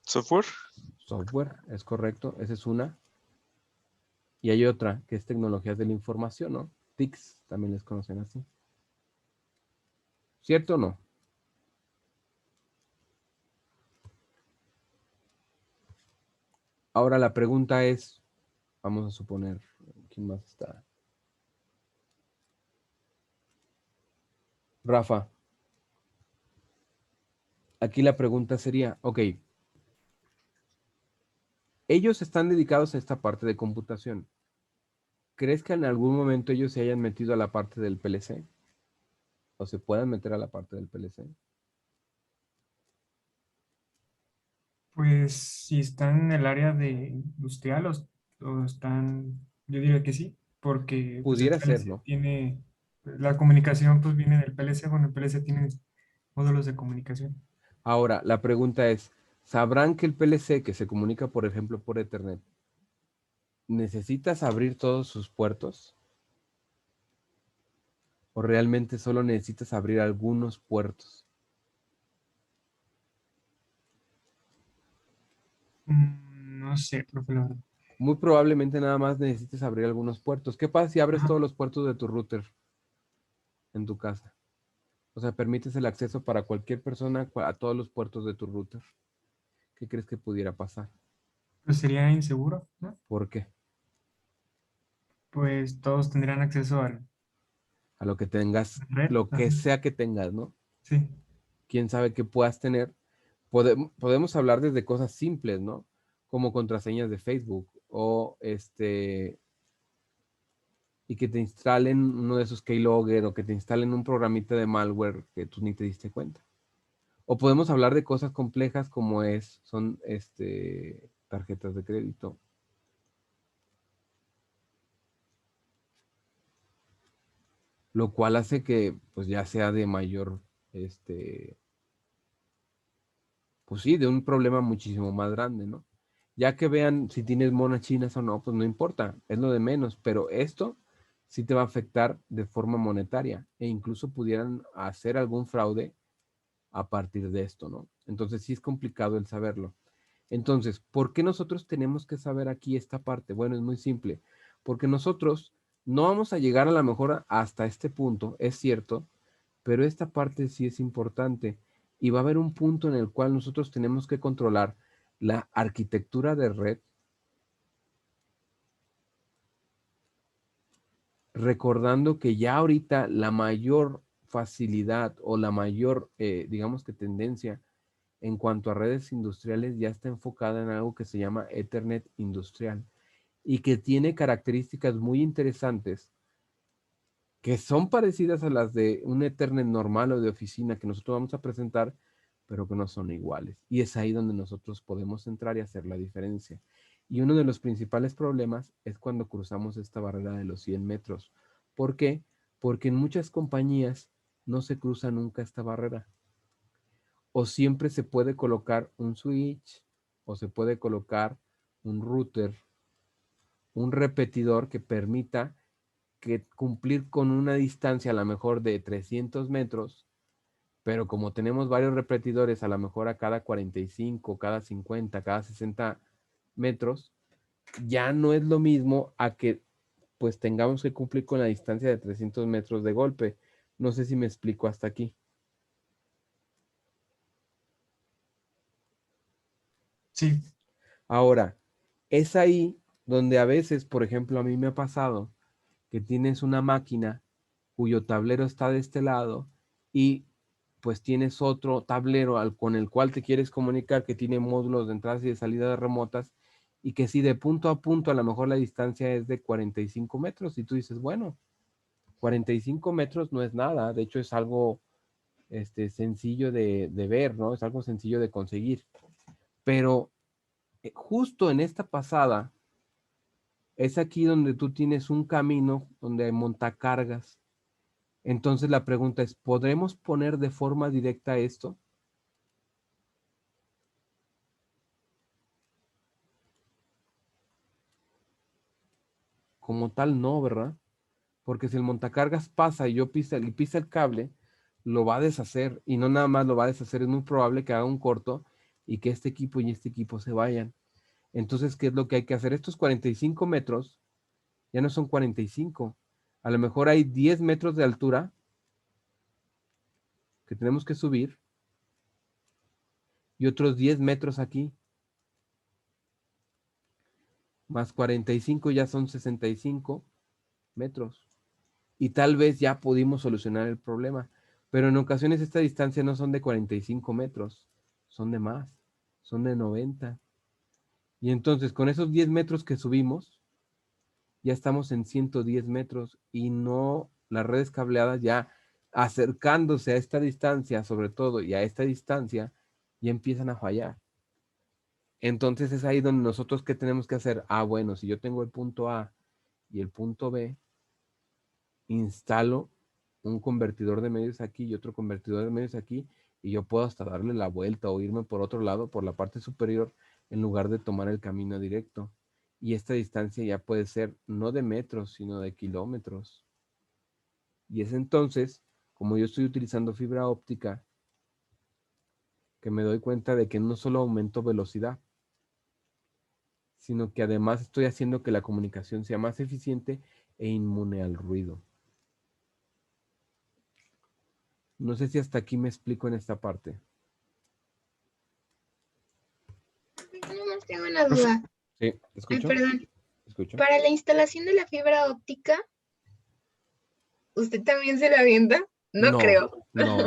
Software, Software, es correcto. Esa es una. Y hay otra que es tecnologías de la información, ¿no? TICs, también les conocen así. ¿Cierto o no? Ahora la pregunta es, vamos a suponer, ¿quién más está? Rafa, aquí la pregunta sería, ok, ellos están dedicados a esta parte de computación. ¿Crees que en algún momento ellos se hayan metido a la parte del PLC? ¿O se puedan meter a la parte del PLC? Pues si están en el área de industrial o están, yo diría que sí, porque pues el Pudiera ser, PLC ¿no? tiene, la comunicación pues viene del PLC, bueno, el PLC tiene módulos de comunicación. Ahora, la pregunta es, ¿sabrán que el PLC que se comunica, por ejemplo, por Ethernet, necesitas abrir todos sus puertos? ¿O realmente solo necesitas abrir algunos puertos? No sé, profe, la verdad. Muy probablemente nada más necesites abrir algunos puertos. ¿Qué pasa si abres Ajá. todos los puertos de tu router en tu casa? O sea, permites el acceso para cualquier persona a todos los puertos de tu router. ¿Qué crees que pudiera pasar? Pues sería inseguro, ¿no? ¿Por qué? Pues todos tendrían acceso a la A lo que tengas, red. lo que Ajá. sea que tengas, ¿no? Sí. Quién sabe qué puedas tener. Podemos hablar desde cosas simples, ¿no? Como contraseñas de Facebook o y que te instalen uno de esos keylogger o que te instalen un programita de malware que tú ni te diste cuenta. O podemos hablar de cosas complejas como son tarjetas de crédito. Lo cual hace que pues ya sea de mayor, pues sí, de un problema muchísimo más grande, ¿no? Ya que vean si tienes monas chinas o no, pues no importa, es lo de menos, pero esto sí te va a afectar de forma monetaria e incluso pudieran hacer algún fraude a partir de esto, ¿no? Entonces sí es complicado el saberlo. Entonces, ¿por qué nosotros tenemos que saber aquí esta parte? Bueno, es muy simple, porque nosotros No vamos a llegar a lo mejor hasta este punto, es cierto, pero esta parte sí es importante y va a haber un punto en el cual nosotros tenemos que controlar la arquitectura de red, recordando que ya ahorita la mayor facilidad o la mayor, digamos que tendencia en cuanto a redes industriales ya está enfocada en algo que se llama Ethernet industrial y que tiene características muy interesantes que son parecidas a las de un Ethernet normal o de oficina que nosotros vamos a presentar, pero que no son iguales. Y es ahí donde nosotros podemos entrar y hacer la diferencia. Y uno de los principales problemas es cuando cruzamos esta barrera de los 100 metros. ¿Por qué? Porque en muchas compañías no se cruza nunca esta barrera. O siempre se puede colocar un switch, o se puede colocar un router, un repetidor que permita que cumplir con una distancia a lo mejor de 300 metros, pero como tenemos varios repetidores a lo mejor a cada 45, cada 50, cada 60 metros, ya no es lo mismo a que pues tengamos que cumplir con la distancia de 300 metros de golpe. No sé si me explico hasta aquí. Sí, Ahora, es ahí donde a veces, por ejemplo, a mí me ha pasado que tienes una máquina cuyo tablero está de este lado y pues tienes otro tablero con el cual te quieres comunicar que tiene módulos de entradas y de salidas remotas y que si de punto a punto a lo mejor la distancia es de 45 metros y tú dices, bueno, 45 metros no es nada, de hecho es algo sencillo de ver, ¿no? Es algo sencillo de conseguir. Pero justo en esta pasada es aquí donde tú tienes un camino donde hay montacargas. Entonces la pregunta es, ¿podremos poner de forma directa esto? Como tal, no, ¿verdad? Porque si el montacargas pasa y yo pisa el cable, lo va a deshacer y no nada más lo va a deshacer, es muy probable que haga un corto y que este equipo y este equipo se vayan. Entonces, ¿qué es lo que hay que hacer? Estos 45 metros ya no son 45. A lo mejor hay 10 metros de altura que tenemos que subir y otros 10 metros aquí, más 45 ya son 65 metros. Y tal vez ya pudimos solucionar el problema. Pero en ocasiones esta distancia no son de 45 metros, son de más, son de 90. Y entonces con esos 10 metros que subimos, ya estamos en 110 metros y no las redes cableadas ya acercándose a esta distancia, sobre todo, y a esta distancia, ya empiezan a fallar. Entonces es ahí donde nosotros, ¿qué tenemos que hacer? Ah, bueno, si yo tengo el punto A y el punto B, instalo un convertidor de medios aquí y otro convertidor de medios aquí y yo puedo hasta darle la vuelta o irme por otro lado, por la parte superior, en lugar de tomar el camino directo. Y esta distancia ya puede ser no de metros, sino de kilómetros. Y es entonces, como yo estoy utilizando fibra óptica, que me doy cuenta de que no solo aumento velocidad, sino que además estoy haciendo que la comunicación sea más eficiente e inmune al ruido. No sé si hasta aquí me explico en esta parte. Nada más tengo una duda. Sí, Ay, ¿escucho? perdón. ¿Escucho? Para la instalación de la fibra óptica, ¿usted también se la avienta? No No, creo. no.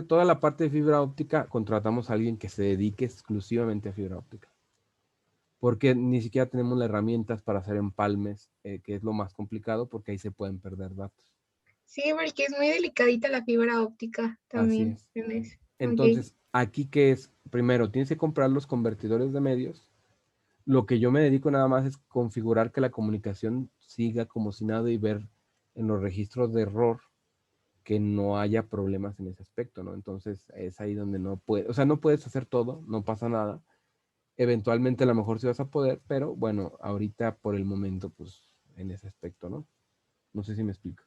Toda la parte de fibra óptica, contratamos a alguien que se dedique exclusivamente a fibra óptica. Porque ni siquiera tenemos las herramientas para hacer empalmes, que es lo más complicado, porque ahí se pueden perder datos. Sí, porque es muy delicadita la fibra óptica Así también. es. ¿Entiendes? Ok. Entonces, aquí que es, primero, tienes que comprar los convertidores de medios. Lo que yo me dedico nada más es configurar que la comunicación siga como si nada y ver en los registros de error que no haya problemas en ese aspecto, ¿no? Entonces es ahí donde no puedes, o sea, no puedes hacer todo, no pasa nada. Eventualmente a lo mejor sí vas a poder, pero bueno, ahorita por el momento, pues en ese aspecto, ¿no? No sé si me explico.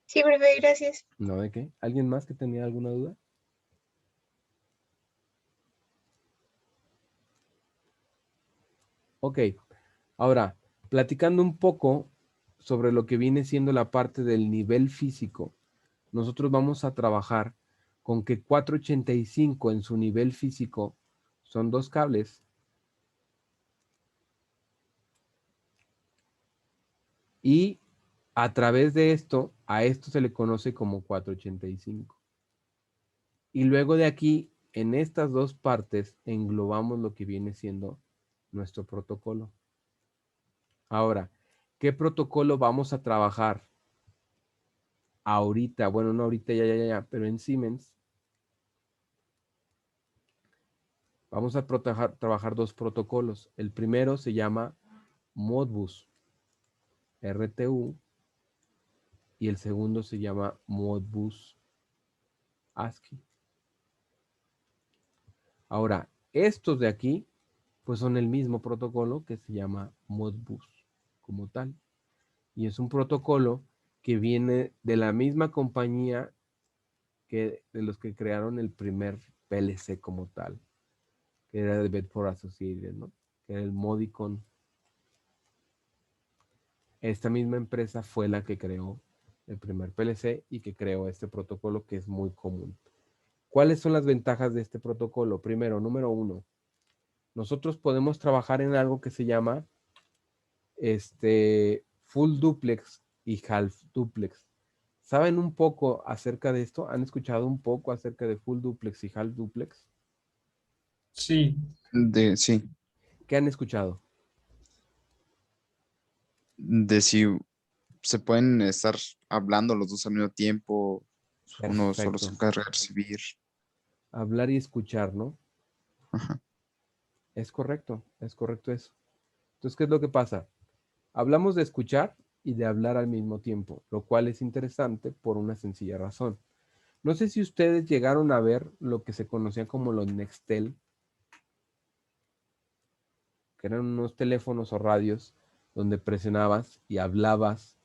Sí, profe, gracias. ¿No de qué? ¿Alguien más que tenía alguna duda? Ok, ahora, Platicando un poco sobre lo que viene siendo la parte del nivel físico, nosotros vamos a trabajar con que 485 en su nivel físico son 2 cables y a través de esto, a esto se le conoce como 485. Y luego de aquí, en estas dos partes, englobamos lo que viene siendo nuestro protocolo. Ahora, ¿qué protocolo vamos a trabajar ahorita? Bueno, no ahorita, ya, pero en Siemens vamos a trabajar dos protocolos. El primero se llama Modbus RTU y el segundo se llama Modbus ASCII. Ahora, estos de aquí, pues son el mismo protocolo que se llama Modbus como tal. Y es un protocolo que viene de la misma compañía que de los que crearon el primer PLC como tal, que era de Bedford Associated, ¿no? Que era el Modicon. Esta misma empresa fue la que creó el primer PLC y que creó este protocolo que es muy común. ¿Cuáles son las ventajas de este protocolo? Primero, número uno, nosotros podemos trabajar en algo que se llama full duplex y half duplex. ¿Saben un poco acerca de esto? ¿Han escuchado un poco acerca de full duplex y half duplex? Sí, Sí, ¿Qué han escuchado? de si se pueden estar hablando los dos al mismo tiempo, uno solo se Perfecto. encarga de recibir. Hablar y escuchar, ¿no? Ajá. Es correcto eso. Entonces, ¿qué es lo que pasa? Hablamos de escuchar y de hablar al mismo tiempo, lo cual es interesante por una sencilla razón. No sé si ustedes llegaron a ver lo que se conocía como los Nextel, que eran unos teléfonos o radios donde presionabas y hablabas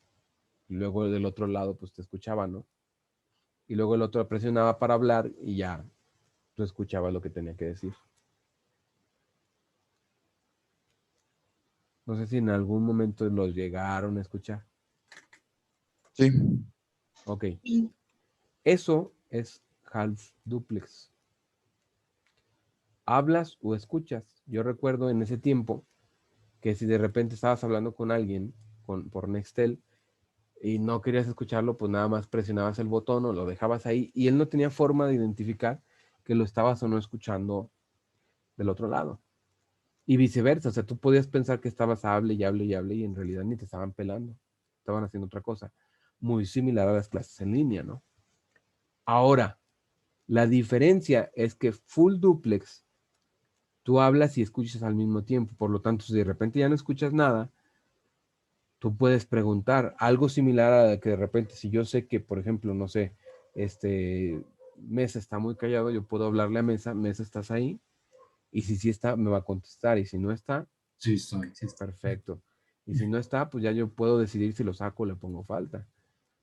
y luego del otro lado pues te escuchaban, ¿no? Y luego el otro presionaba para hablar y ya tú escuchabas lo que tenía que decir. No sé si en algún momento los llegaron a escuchar. Sí, Ok, Y eso es half duplex. Hablas o escuchas. Yo recuerdo en ese tiempo que si de repente estabas hablando con alguien por Nextel y no querías escucharlo, pues nada más presionabas el botón o lo dejabas ahí y él no tenía forma de identificar que lo estabas o no escuchando del otro lado. Y viceversa, o sea, tú podías pensar que estabas hable y hable y hable y en realidad ni te estaban pelando, estaban haciendo otra cosa. Muy similar a las clases en línea, ¿no? Ahora, la diferencia es que full duplex, tú hablas y escuchas al mismo tiempo, por lo tanto, si de repente ya no escuchas nada, tú puedes preguntar algo similar a que de repente, si yo sé que, por ejemplo, no sé, Mesa está muy callado, yo puedo hablarle a Mesa, Mesa, ¿estás ahí? Y si sí está, me va a contestar, y si no está, Sí, estoy. Sí, estoy. perfecto. Y si no está, pues ya yo puedo decidir si lo saco o le pongo falta.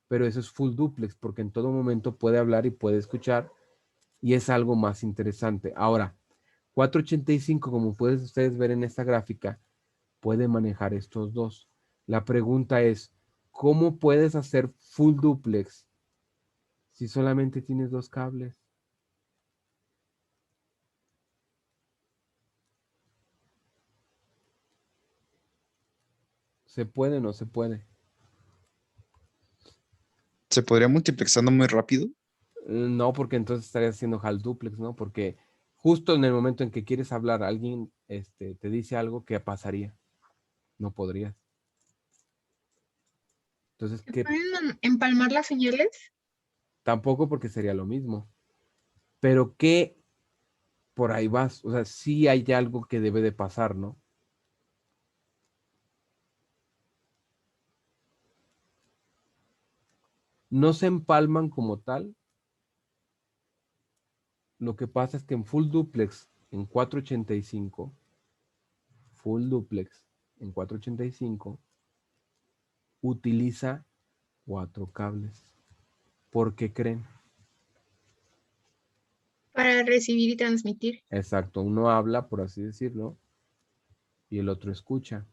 Pero eso es full duplex, porque en todo momento puede hablar y puede escuchar, y es algo más interesante. Ahora, 485, como pueden ustedes ver en esta gráfica, puede manejar estos dos. La pregunta es, ¿cómo puedes hacer full duplex si solamente tienes dos cables? ¿Se puede o no se puede? se podría multiplexando muy rápido. No, porque entonces estarías haciendo half duplex, ¿no? Porque justo en el momento en que quieres hablar, alguien te dice algo, ¿qué pasaría? No podrías. Entonces, ¿se ¿qué? pueden empalmar las señales? Tampoco porque sería lo mismo. Pero ¿qué por ahí vas? O sea, sí hay algo que debe de pasar, ¿no? No se empalman como tal. Lo que pasa es que en full duplex, en 485, full duplex, en 485, utiliza 4 cables. ¿Por qué creen? Para recibir y transmitir. Exacto, uno habla, por así decirlo, y el otro escucha.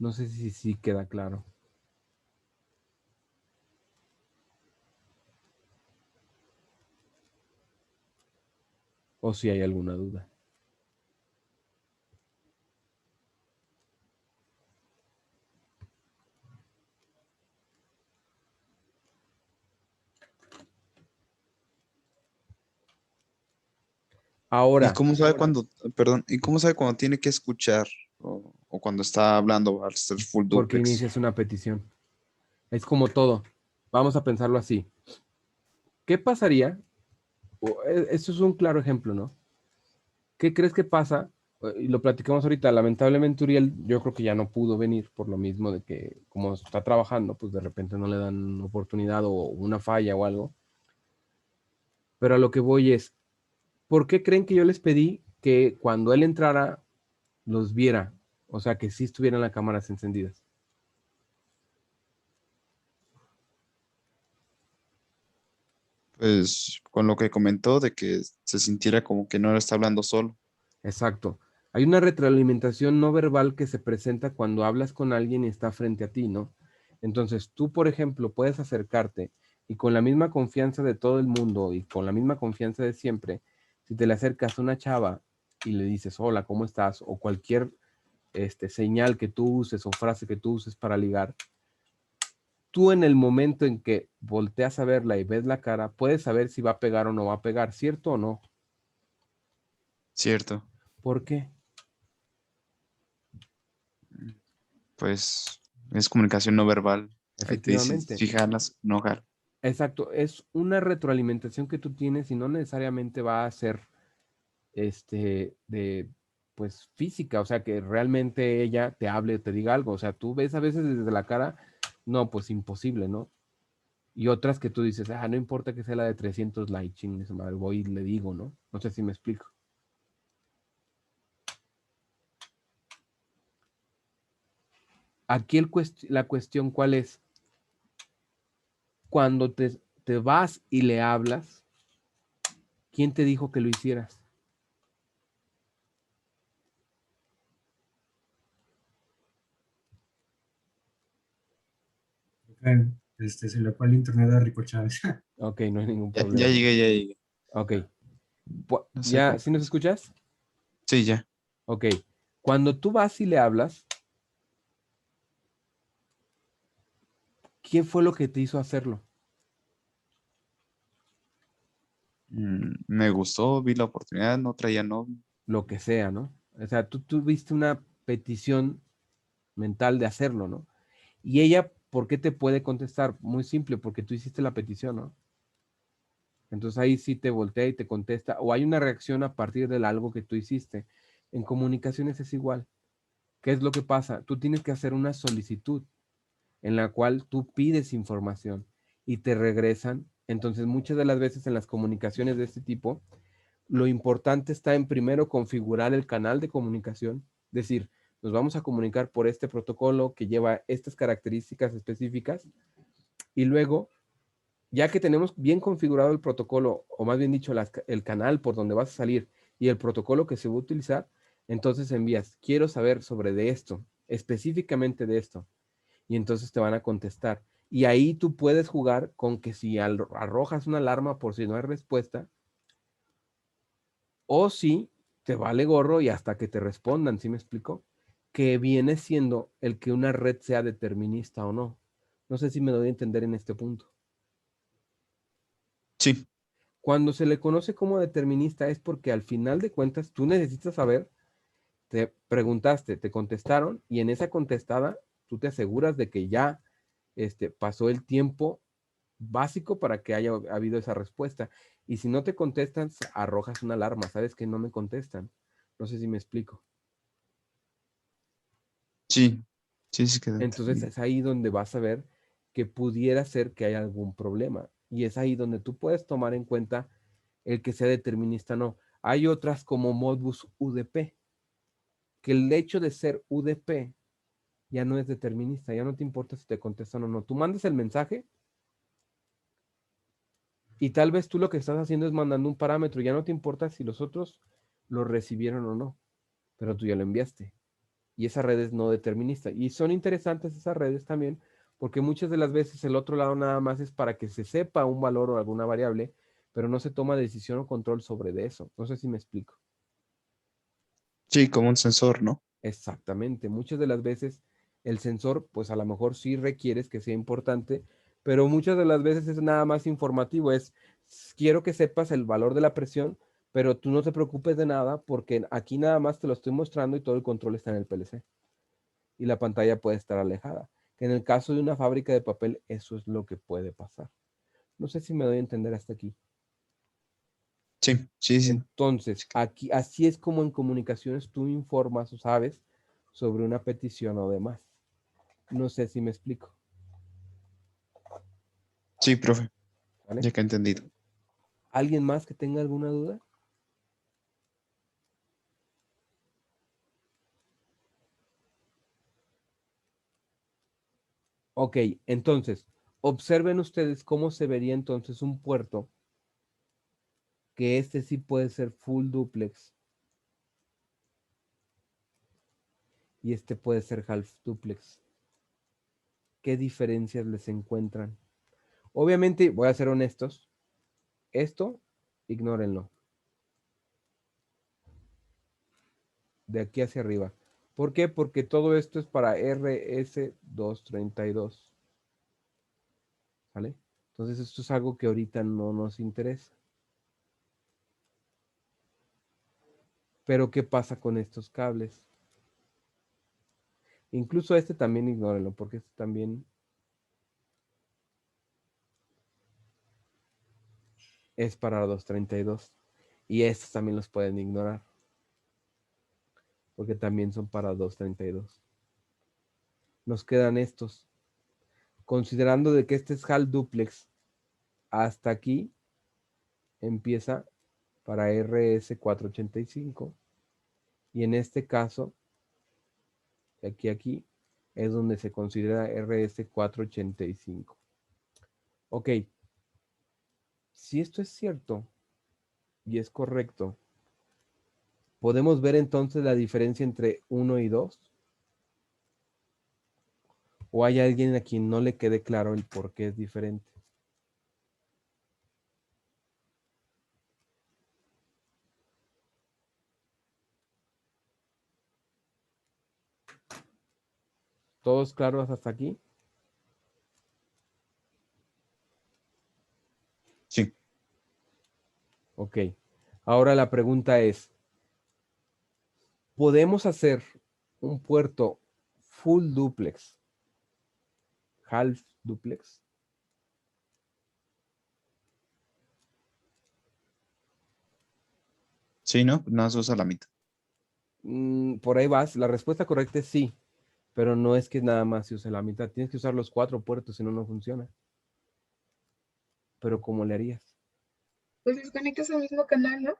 No sé si sí queda claro. O si hay alguna duda. ¿Y Ahora, cómo sabe cuando, perdón, y cómo sabe cuando tiene que escuchar o cuando está hablando al ser full porque duplex? inicias una petición. Es como todo. Vamos a pensarlo así. ¿Qué pasaría? Esto es un claro ejemplo, ¿no? ¿Qué crees que pasa? Y lo platicamos ahorita. Lamentablemente, Uriel, yo creo que ya no pudo venir por lo mismo de que, como está trabajando, pues de repente no le dan oportunidad o una falla o algo. Pero a lo que voy es, ¿por qué creen que yo les pedí que cuando él entrara los viera? O sea, que sí estuvieran las cámaras encendidas. Pues con lo que comentó de que se sintiera como que no está hablando solo. Exacto. Hay una retroalimentación no verbal que se presenta cuando hablas con alguien y está frente a ti, ¿no? Entonces, tú, por ejemplo, puedes acercarte y con la misma confianza de todo el mundo y con la misma confianza de siempre, si te le acercas a una chava y le dices, hola, ¿cómo estás? O cualquier señal que tú uses o frase que tú uses para ligar, tú en el momento en que volteas a verla y ves la cara, puedes saber si va a pegar o no va a pegar, ¿cierto o no? Cierto. ¿Por qué? Pues es comunicación no verbal. Ahí te dice Efectivamente. si jalas, no jalas. Exacto, es una retroalimentación que tú tienes y no necesariamente va a ser pues física, o sea, que realmente ella te hable, te diga algo, o sea, tú ves a veces desde la cara, no, pues imposible, ¿no? Y otras que tú dices, no importa que sea la de 300 likes, chingue su madre, voy y le digo, ¿no? No sé si me explico. Aquí la cuestión, ¿cuál es? Cuando te vas y le hablas, ¿quién te dijo que lo hicieras? Se le fue el internet a Rico Chávez. Ok, no hay ningún Ya, problema. ya llegué. Ok. No sé ¿Ya? cómo. ¿Sí nos escuchas? Sí, ya. Ok. Cuando tú vas y le hablas, ¿quién fue lo que te hizo hacerlo? Me gustó, vi la oportunidad, no traía novio. Lo que sea, ¿no? O sea, tú tuviste una petición mental de hacerlo, ¿no? Y ella, ¿por qué te puede contestar? Muy simple, porque tú hiciste la petición, ¿no? Entonces ahí sí te voltea y te contesta, o hay una reacción a partir de algo que tú hiciste. En comunicaciones es igual. ¿Qué es lo que pasa? Tú tienes que hacer una solicitud en la cual tú pides información y te regresan. Entonces, muchas de las veces en las comunicaciones de este tipo, lo importante está en primero configurar el canal de comunicación, es decir, nos vamos a comunicar por este protocolo que lleva estas características específicas y luego, ya que tenemos bien configurado el protocolo, o más bien dicho, el canal por donde vas a salir y el protocolo que se va a utilizar, entonces envías, quiero saber sobre de esto, específicamente de esto y entonces te van a contestar. Y ahí tú puedes jugar con que si arrojas una alarma por si no hay respuesta, o si te vale gorro y hasta que te respondan, ¿sí me explico? Que viene siendo el que una red sea determinista o no. No sé si me doy a entender en este punto. Sí, Cuando se le conoce como determinista es porque al final de cuentas tú necesitas saber, te preguntaste, te contestaron y en esa contestada tú te aseguras de que ya pasó el tiempo básico para que haya habido esa respuesta. Y si no te contestan, arrojas una alarma, sabes que no me contestan. No sé si me explico. sí, sí quedó Entonces entendido. es ahí donde vas a ver que pudiera ser que hay algún problema. Y es ahí donde tú puedes tomar en cuenta el que sea determinista o no. Hay otras como Modbus UDP, que el hecho de ser UDP ya no es determinista, ya no te importa si te contestan o no. Tú mandas el mensaje y tal vez tú lo que estás haciendo es mandando un parámetro, ya no te importa si los otros lo recibieron o no, pero tú ya lo enviaste. y esa red es no determinista. Y son interesantes esas redes también, porque muchas de las veces el otro lado nada más es para que se sepa un valor o alguna variable, pero no se toma decisión o control sobre de eso. No sé si me explico. Sí, como un sensor, ¿no? Exactamente. Muchas de las veces el sensor, pues a lo mejor sí requieres que sea importante, pero muchas de las veces es nada más informativo. Quiero que sepas el valor de la presión, pero tú no te preocupes de nada porque aquí nada más te lo estoy mostrando y todo el control está en el PLC. Y la pantalla puede estar alejada. Que en el caso de una fábrica de papel, eso es lo que puede pasar. No sé si me doy a entender hasta aquí. Sí, sí, sí. Entonces, aquí, así es como en comunicaciones tú informas o sabes sobre una petición o demás. No sé si me explico. Sí, profe, ¿Vale? ya que he entendido. ¿Alguien más que tenga alguna duda? Ok, entonces, observen ustedes cómo se vería entonces un puerto que este sí puede ser full duplex y este puede ser half duplex. ¿Qué diferencias les encuentran? Obviamente, voy a ser honestos, esto, ignórenlo. De aquí hacia arriba. ¿Por qué? Porque todo esto es para RS232. ¿Vale? Entonces esto es algo que ahorita no nos interesa. Pero ¿qué pasa con estos cables? Incluso este también ignórenlo, porque este también es para 232. Y estos también los pueden ignorar, porque también son para 232. Nos quedan estos. Considerando de que este es HAL duplex, hasta aquí empieza para RS485. Y en este caso, de aquí a aquí, es donde se considera RS485. Ok, si esto es cierto y es correcto, ¿podemos ver entonces la diferencia entre 1 y 2? ¿O hay alguien a quien no le quede claro el por qué es diferente? ¿Todos claros hasta aquí? Sí. Ok. Ahora la pregunta es, ¿podemos hacer un puerto full duplex, half duplex? Sí, ¿no? Nada se usa la mitad. Por ahí vas. La respuesta correcta es sí, pero no es que nada más se use la mitad. Tienes que usar los 4 puertos, si no, no funciona. Pero ¿cómo le harías? Pues desconectas al mismo canal, ¿no?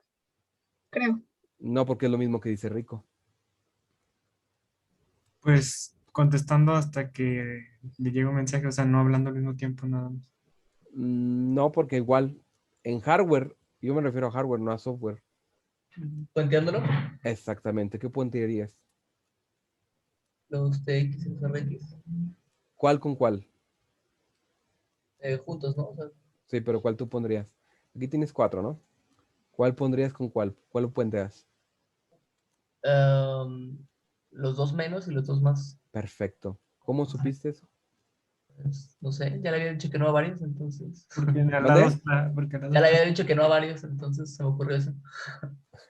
Creo. No, porque es lo mismo que dice Rico. Pues contestando hasta que le llegue un mensaje, o sea, no hablando al mismo tiempo nada más. No, porque igual en hardware, yo me refiero a hardware, no a software. Puenteándolo, Exactamente. ¿Qué puente harías? los TX y los RX, ¿Cuál con cuál? juntos, ¿no? O sea, Sí, pero ¿cuál tú pondrías? Aquí tienes 4, ¿no? ¿Cuál pondrías con cuál? ¿Cuál puenteas? um, los dos menos y los dos más. Perfecto. ¿Cómo supiste eso? Pues, no sé, ya le había dicho que no a varios, entonces. Porque al lado ¿Mande? está, porque al lado Ya le está. había dicho que no a varios, entonces se me ocurrió eso.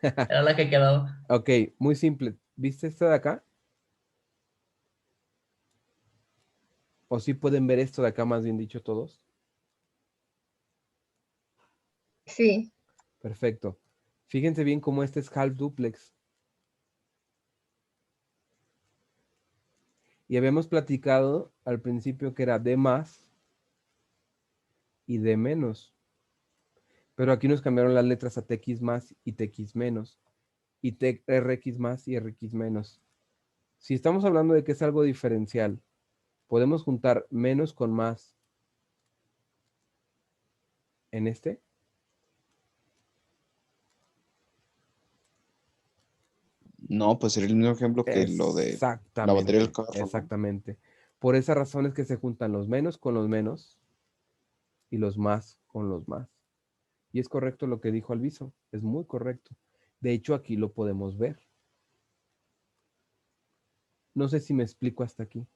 Era la que quedaba. Ok, muy simple. ¿Viste esto de acá? ¿O sí pueden ver esto de acá, más bien dicho, todos? Sí. Perfecto. Fíjense bien cómo este es half duplex. Y habíamos platicado al principio que era D más y D menos. Pero aquí nos cambiaron las letras a TX más y TX menos. Y RX más y RX menos. Si estamos hablando de que es algo diferencial, podemos juntar menos con más en este. No, pues sería el mismo ejemplo que lo de la batería del carro, ¿no? Exactamente. Por esa razón es que se juntan los menos con los menos y los más con los más. Y es correcto lo que dijo Alviso, es muy correcto. De hecho, aquí lo podemos ver. No sé si me explico hasta aquí.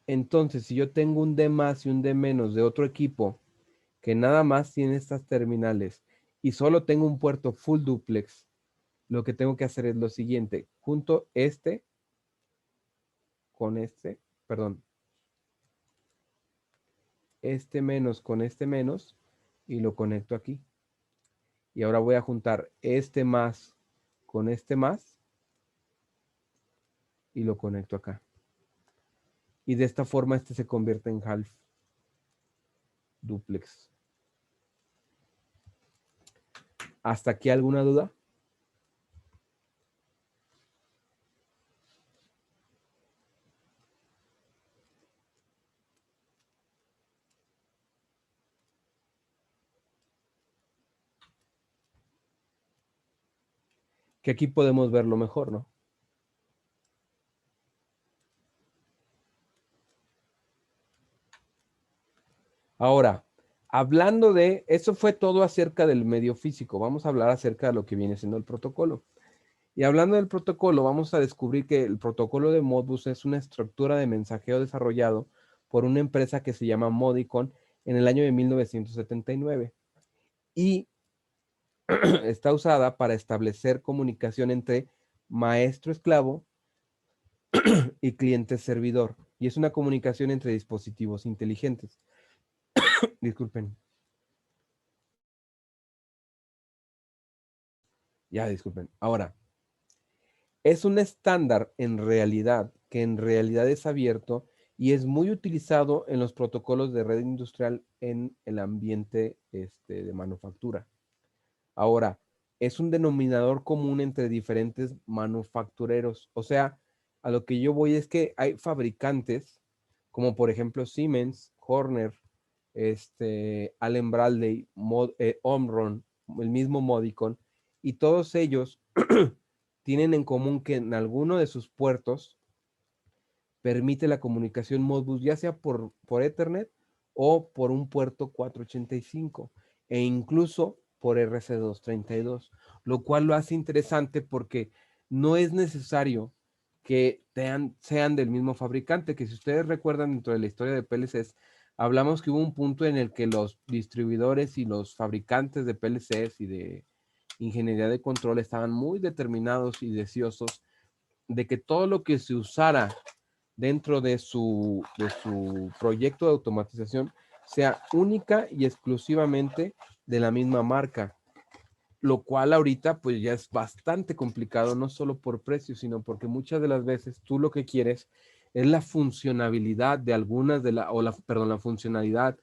Entonces, si yo tengo un D más y un D menos de otro equipo que nada más tiene estas terminales y solo tengo un puerto full duplex, lo que tengo que hacer es lo siguiente. Junto este con este, perdón, este menos con este menos y lo conecto aquí. Y ahora voy a juntar este más con este más y lo conecto acá. Y de esta forma este se convierte en half duplex. ¿Hasta aquí alguna duda? Que aquí podemos verlo mejor, ¿no? Ahora, hablando de, eso fue todo acerca del medio físico. Vamos a hablar acerca de lo que viene siendo el protocolo. Y hablando del protocolo, vamos a descubrir que el protocolo de Modbus es una estructura de mensajeo desarrollado por una empresa que se llama Modicon en el año de 1979. Y está usada para establecer comunicación entre maestro-esclavo y cliente-servidor. Y es una comunicación entre dispositivos inteligentes. Disculpen. Ya, disculpen. Ahora, es un estándar en realidad, que en realidad es abierto y es muy utilizado en los protocolos de red industrial en el ambiente de manufactura. Ahora, es un denominador común entre diferentes manufactureros. O sea, a lo que yo voy es que hay fabricantes, como por ejemplo Siemens, Horner, Allen Bradley, Omron, el mismo Modicon, y todos ellos tienen en común que en alguno de sus puertos permite la comunicación Modbus, ya sea por Ethernet o por un puerto 485 e incluso por RC232, lo cual lo hace interesante porque no es necesario que sean del mismo fabricante, que si ustedes recuerdan dentro de la historia de PLCs, hablamos que hubo un punto en el que los distribuidores y los fabricantes de PLCs y de ingeniería de control estaban muy determinados y deseosos de que todo lo que se usara dentro de su proyecto de automatización sea única y exclusivamente de la misma marca, lo cual ahorita pues ya es bastante complicado, no solo por precio, sino porque muchas de las veces tú lo que quieres es la funcionabilidad de algunas de la funcionalidad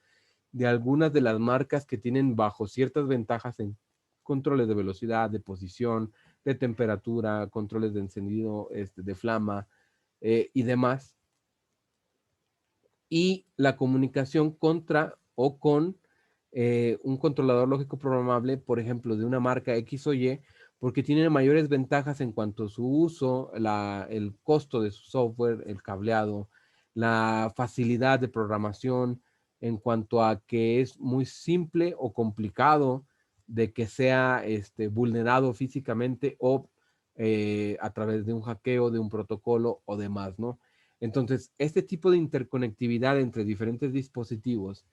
de algunas de las marcas que tienen bajo ciertas ventajas en controles de velocidad, de posición, de temperatura, controles de encendido, de flama y demás. Y la comunicación contra o con un controlador lógico programable, por ejemplo, de una marca X o Y, porque tiene mayores ventajas en cuanto a su uso, el costo de su software, el cableado, la facilidad de programación, en cuanto a que es muy simple o complicado de que sea vulnerado físicamente o a través de un hackeo, de un protocolo o demás, ¿no? Entonces, este tipo de interconectividad entre diferentes dispositivos,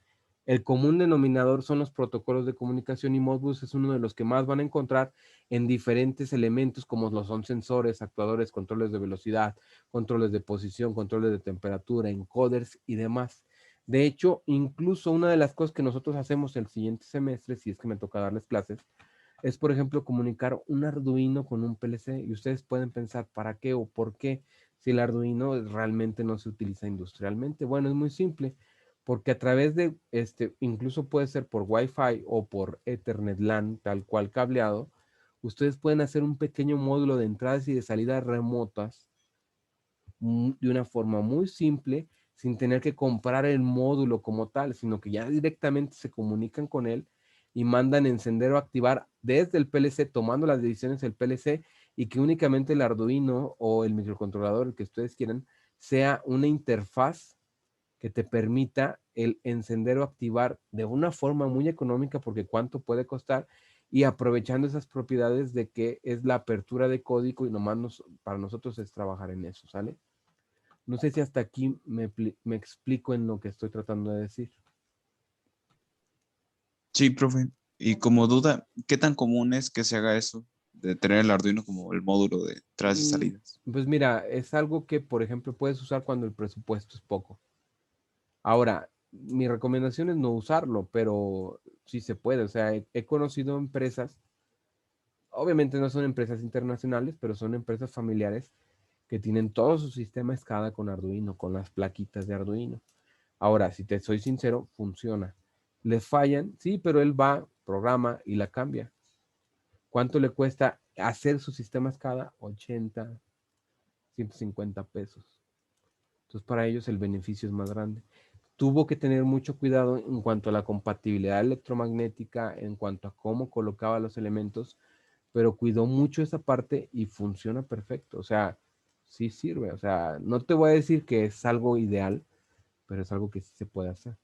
el común denominador son los protocolos de comunicación y Modbus es uno de los que más van a encontrar en diferentes elementos como lo son sensores, actuadores, controles de velocidad, controles de posición, controles de temperatura, encoders y demás. De hecho, incluso una de las cosas que nosotros hacemos el siguiente semestre, si es que me toca darles clases, es, por ejemplo, comunicar un Arduino con un PLC y ustedes pueden pensar, ¿para qué o por qué? Si el Arduino realmente no se utiliza industrialmente. Bueno, es muy simple, porque a través de, incluso puede ser por Wi-Fi o por Ethernet LAN, tal cual cableado, ustedes pueden hacer un pequeño módulo de entradas y de salidas remotas de una forma muy simple, sin tener que comprar el módulo como tal, sino que ya directamente se comunican con él y mandan encender o activar desde el PLC, tomando las decisiones del PLC, y que únicamente el Arduino o el microcontrolador, el que ustedes quieran, sea una interfaz que te permita el encender o activar de una forma muy económica, porque cuánto puede costar, y aprovechando esas propiedades de que es la apertura de código y nomás para nosotros es trabajar en eso, ¿sale? No sé si hasta aquí me explico en lo que estoy tratando de decir. Sí, profe. Y como duda, ¿qué tan común es que se haga eso de tener el Arduino como el módulo de entradas y salidas? Pues mira, es algo que, por ejemplo, puedes usar cuando el presupuesto es poco. Ahora, mi recomendación es no usarlo, pero sí se puede. O sea, he conocido empresas, obviamente no son empresas internacionales, pero son empresas familiares que tienen todo su sistema SCADA con Arduino, con las plaquitas de Arduino. Ahora, si te soy sincero, funciona. Les fallan, sí, pero él va, programa y la cambia. ¿Cuánto le cuesta hacer su sistema SCADA? 80, 150 pesos. Entonces, para ellos el beneficio es más grande. Tuvo que tener mucho cuidado en cuanto a la compatibilidad electromagnética, en cuanto a cómo colocaba los elementos, pero cuidó mucho esa parte y funciona perfecto. O sea, sí sirve. O sea, no te voy a decir que es algo ideal, pero es algo que sí se puede hacer.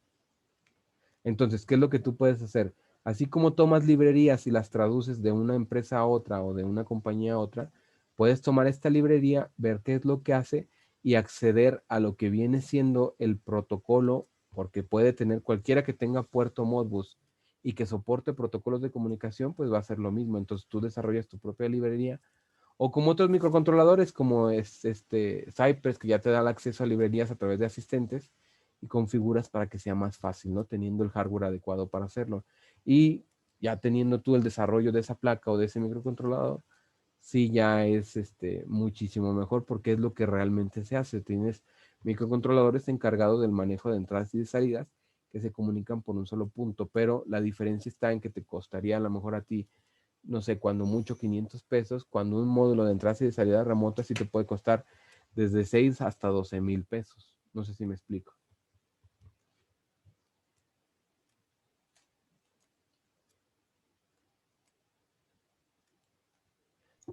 Entonces, ¿qué es lo que tú puedes hacer? Así como tomas librerías y las traduces de una empresa a otra o de una compañía a otra, puedes tomar esta librería, ver qué es lo que hace y acceder a lo que viene siendo el protocolo, porque puede tener cualquiera que tenga puerto Modbus y que soporte protocolos de comunicación, pues va a ser lo mismo. Entonces tú desarrollas tu propia librería o como otros microcontroladores, como es Cypress, que ya te da el acceso a librerías a través de asistentes y configuras para que sea más fácil, ¿no? Teniendo el hardware adecuado para hacerlo. Y ya teniendo tú el desarrollo de esa placa o de ese microcontrolador, sí ya es muchísimo mejor porque es lo que realmente se hace. Tienes microcontroladores encargados del manejo de entradas y de salidas que se comunican por un solo punto, pero la diferencia está en que te costaría a lo mejor a ti, no sé, cuando mucho 500 pesos, cuando un módulo de entrada y de salida remota sí te puede costar desde 6 hasta 12,000 pesos. No sé si me explico.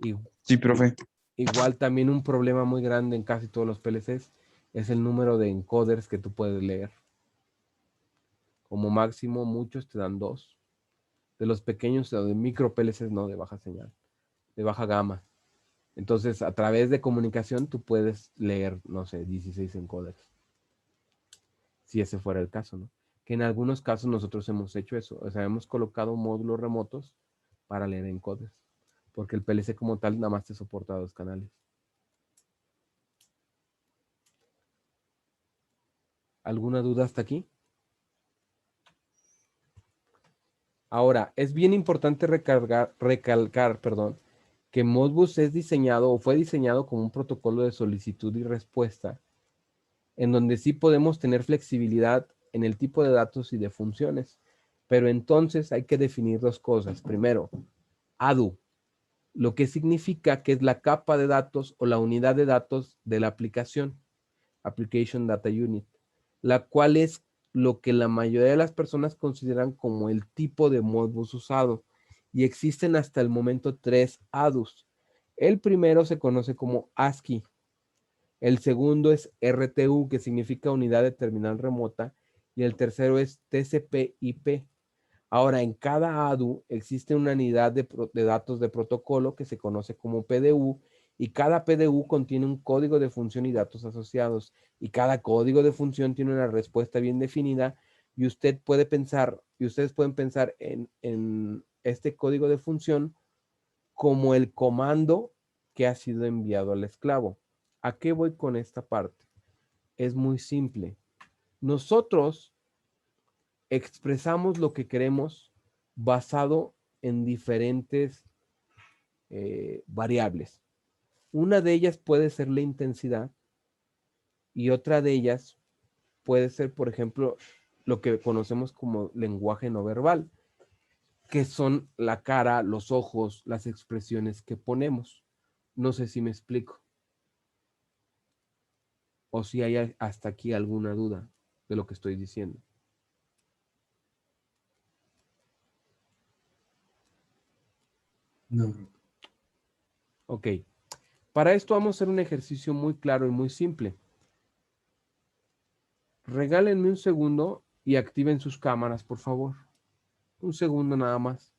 Y, Sí, profe. igual también un problema muy grande en casi todos los PLCs es el número de encoders que tú puedes leer. Como máximo, muchos te dan 2. De los pequeños o de micro PLCs, no, de baja señal, de baja gama. Entonces, a través de comunicación, tú puedes leer, no sé, 16 encoders. Si ese fuera el caso, ¿no? Que en algunos casos nosotros hemos hecho eso. O sea, hemos colocado módulos remotos para leer encoders. Porque el PLC como tal nada más te soporta 2 canales. ¿Alguna duda hasta aquí? Ahora, es bien importante recalcar, que Modbus es diseñado o fue diseñado como un protocolo de solicitud y respuesta, en donde sí podemos tener flexibilidad en el tipo de datos y de funciones. Pero entonces hay que definir 2 cosas. Primero, ADU, lo que significa que es la capa de datos o la unidad de datos de la aplicación, Application Data Unit, la cual es lo que la mayoría de las personas consideran como el tipo de Modbus usado. Y existen hasta el momento 3 ADUs. El primero se conoce como ASCII. El segundo es RTU, que significa unidad de terminal remota. Y el tercero es TCP/IP. Ahora, en cada ADU existe una unidad de datos de protocolo que se conoce como PDU, y cada PDU contiene un código de función y datos asociados, y cada código de función tiene una respuesta bien definida, y ustedes pueden pensar en este código de función como el comando que ha sido enviado al esclavo. ¿A qué voy con esta parte? Es muy simple. Nosotros expresamos lo que queremos basado en diferentes variables. Una de ellas puede ser la intensidad y otra de ellas puede ser, por ejemplo, lo que conocemos como lenguaje no verbal, que son la cara, los ojos, las expresiones que ponemos. No sé si me explico o si hay hasta aquí alguna duda de lo que estoy diciendo. No. Ok. Para esto vamos a hacer un ejercicio muy claro y muy simple. Regálenme un segundo y activen sus cámaras, por favor. Un segundo nada más.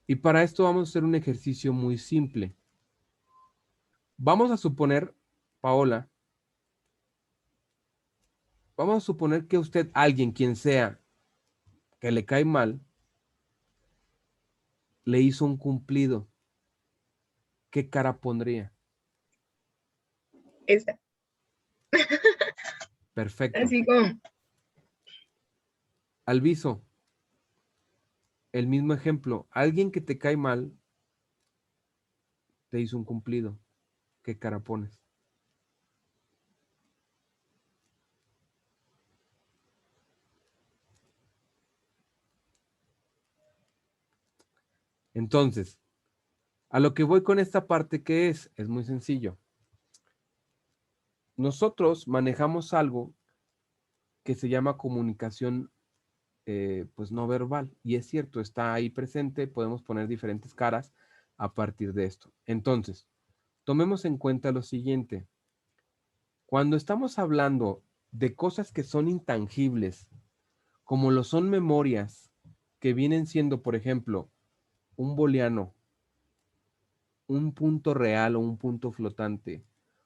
Y para esto vamos a hacer un ejercicio muy simple. Vamos a suponer, Paola, vamos a suponer que usted, alguien, quien sea, que le cae mal, le hizo un cumplido. ¿Qué cara pondría? Esa. Perfecto. Así como, Alviso, el mismo ejemplo. Alguien que te cae mal, te hizo un cumplido. ¿Qué cara pones? Entonces, a lo que voy con esta parte, ¿qué es? Es muy sencillo. Nosotros manejamos algo que se llama comunicación pues no verbal. Y es cierto, está ahí presente, podemos poner diferentes caras a partir de esto. Entonces, tomemos en cuenta lo siguiente. Cuando estamos hablando de cosas que son intangibles, como lo son memorias, que vienen siendo, por ejemplo, un booleano, un punto real o un punto flotante,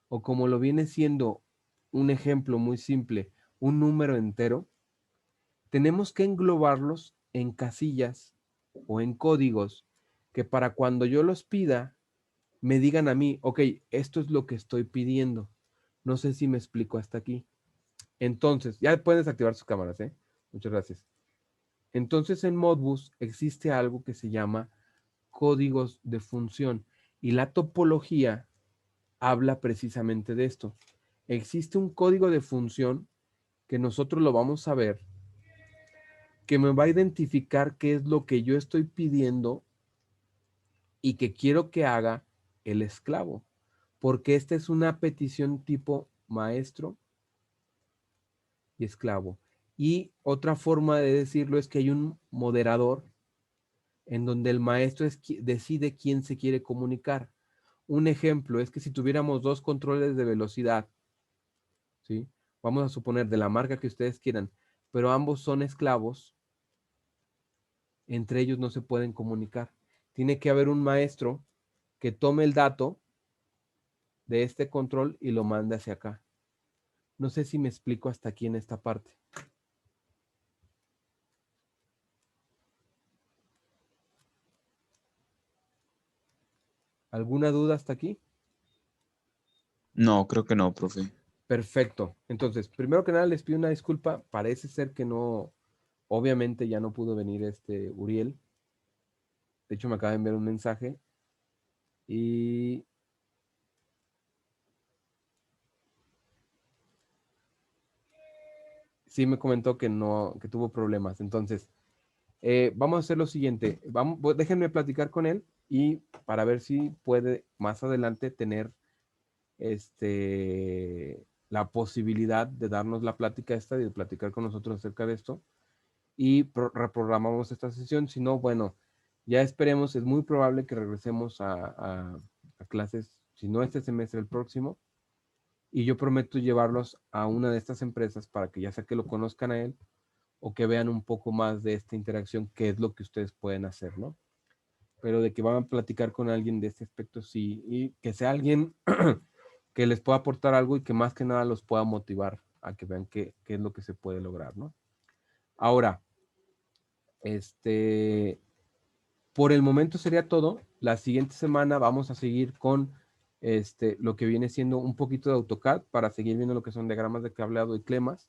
o como lo viene siendo un ejemplo muy simple, un número entero, tenemos que englobarlos en casillas o en códigos que para cuando yo los pida, me digan a mí, ok, esto es lo que estoy pidiendo. No sé si me explico hasta aquí. Entonces, ya pueden desactivar sus cámaras, ¿eh? Muchas gracias. Entonces, en Modbus existe algo que se llama códigos de función y la topología habla precisamente de esto. Existe un código de función que nosotros lo vamos a ver, que me va a identificar qué es lo que yo estoy pidiendo y que quiero que haga el esclavo, porque esta es una petición tipo maestro y esclavo. Y otra forma de decirlo es que hay un moderador en donde el maestro decide quién se quiere comunicar. Un ejemplo es que si tuviéramos dos controles de velocidad, ¿sí? Vamos a suponer de la marca que ustedes quieran, pero ambos son esclavos, entre ellos no se pueden comunicar. Tiene que haber un maestro que tome el dato de este control y lo mande hacia acá. No sé si me explico hasta aquí en esta parte. ¿Alguna duda hasta aquí? No, creo que no, profe. Perfecto. Entonces, primero que nada les pido una disculpa. Parece ser que no, obviamente ya no pudo venir Uriel. De hecho, me acaba de enviar un mensaje. Y sí me comentó que no, que tuvo problemas. Entonces, vamos a hacer lo siguiente. Déjenme platicar con él y para ver si puede más adelante tener la posibilidad de darnos la plática esta y de platicar con nosotros acerca de esto. Y reprogramamos esta sesión. Si no, bueno, ya esperemos. Es muy probable que regresemos a clases, si no este semestre, el próximo. Y yo prometo llevarlos a una de estas empresas para que ya sea que lo conozcan a él o que vean un poco más de esta interacción, qué es lo que ustedes pueden hacer, ¿no? Pero de que van a platicar con alguien de este aspecto, sí, y que sea alguien que les pueda aportar algo y que más que nada los pueda motivar a que vean qué es lo que se puede lograr, ¿no? Ahora, por el momento sería todo. La siguiente semana vamos a seguir con lo que viene siendo un poquito de AutoCAD para seguir viendo lo que son diagramas de cableado y clemas.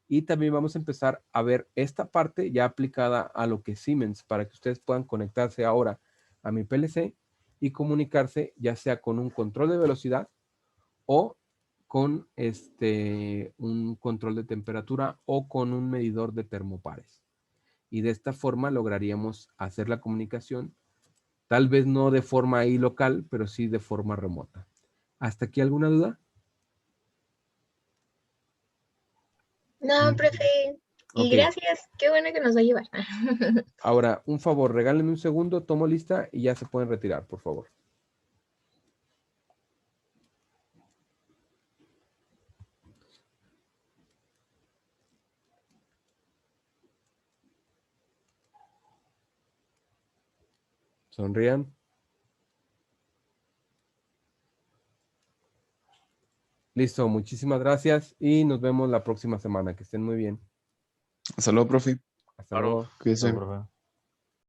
Y también vamos a empezar a ver esta parte ya aplicada a lo que es Siemens para que ustedes puedan conectarse ahora a mi PLC y comunicarse ya sea con un control de velocidad o con un control de temperatura o con un medidor de termopares. Y de esta forma lograríamos hacer la comunicación, tal vez no de forma ahí local, pero sí de forma remota. ¿Hasta aquí alguna duda? no, profe, Y Ok. gracias, qué bueno que nos va a llevar. Ahora, un favor, regálenme un segundo, tomo lista y ya se pueden retirar, por favor. Sonrían. Listo, muchísimas gracias y nos vemos la próxima semana. Que estén muy bien. Hasta luego, profe. Hasta luego. Cuídese. Profe.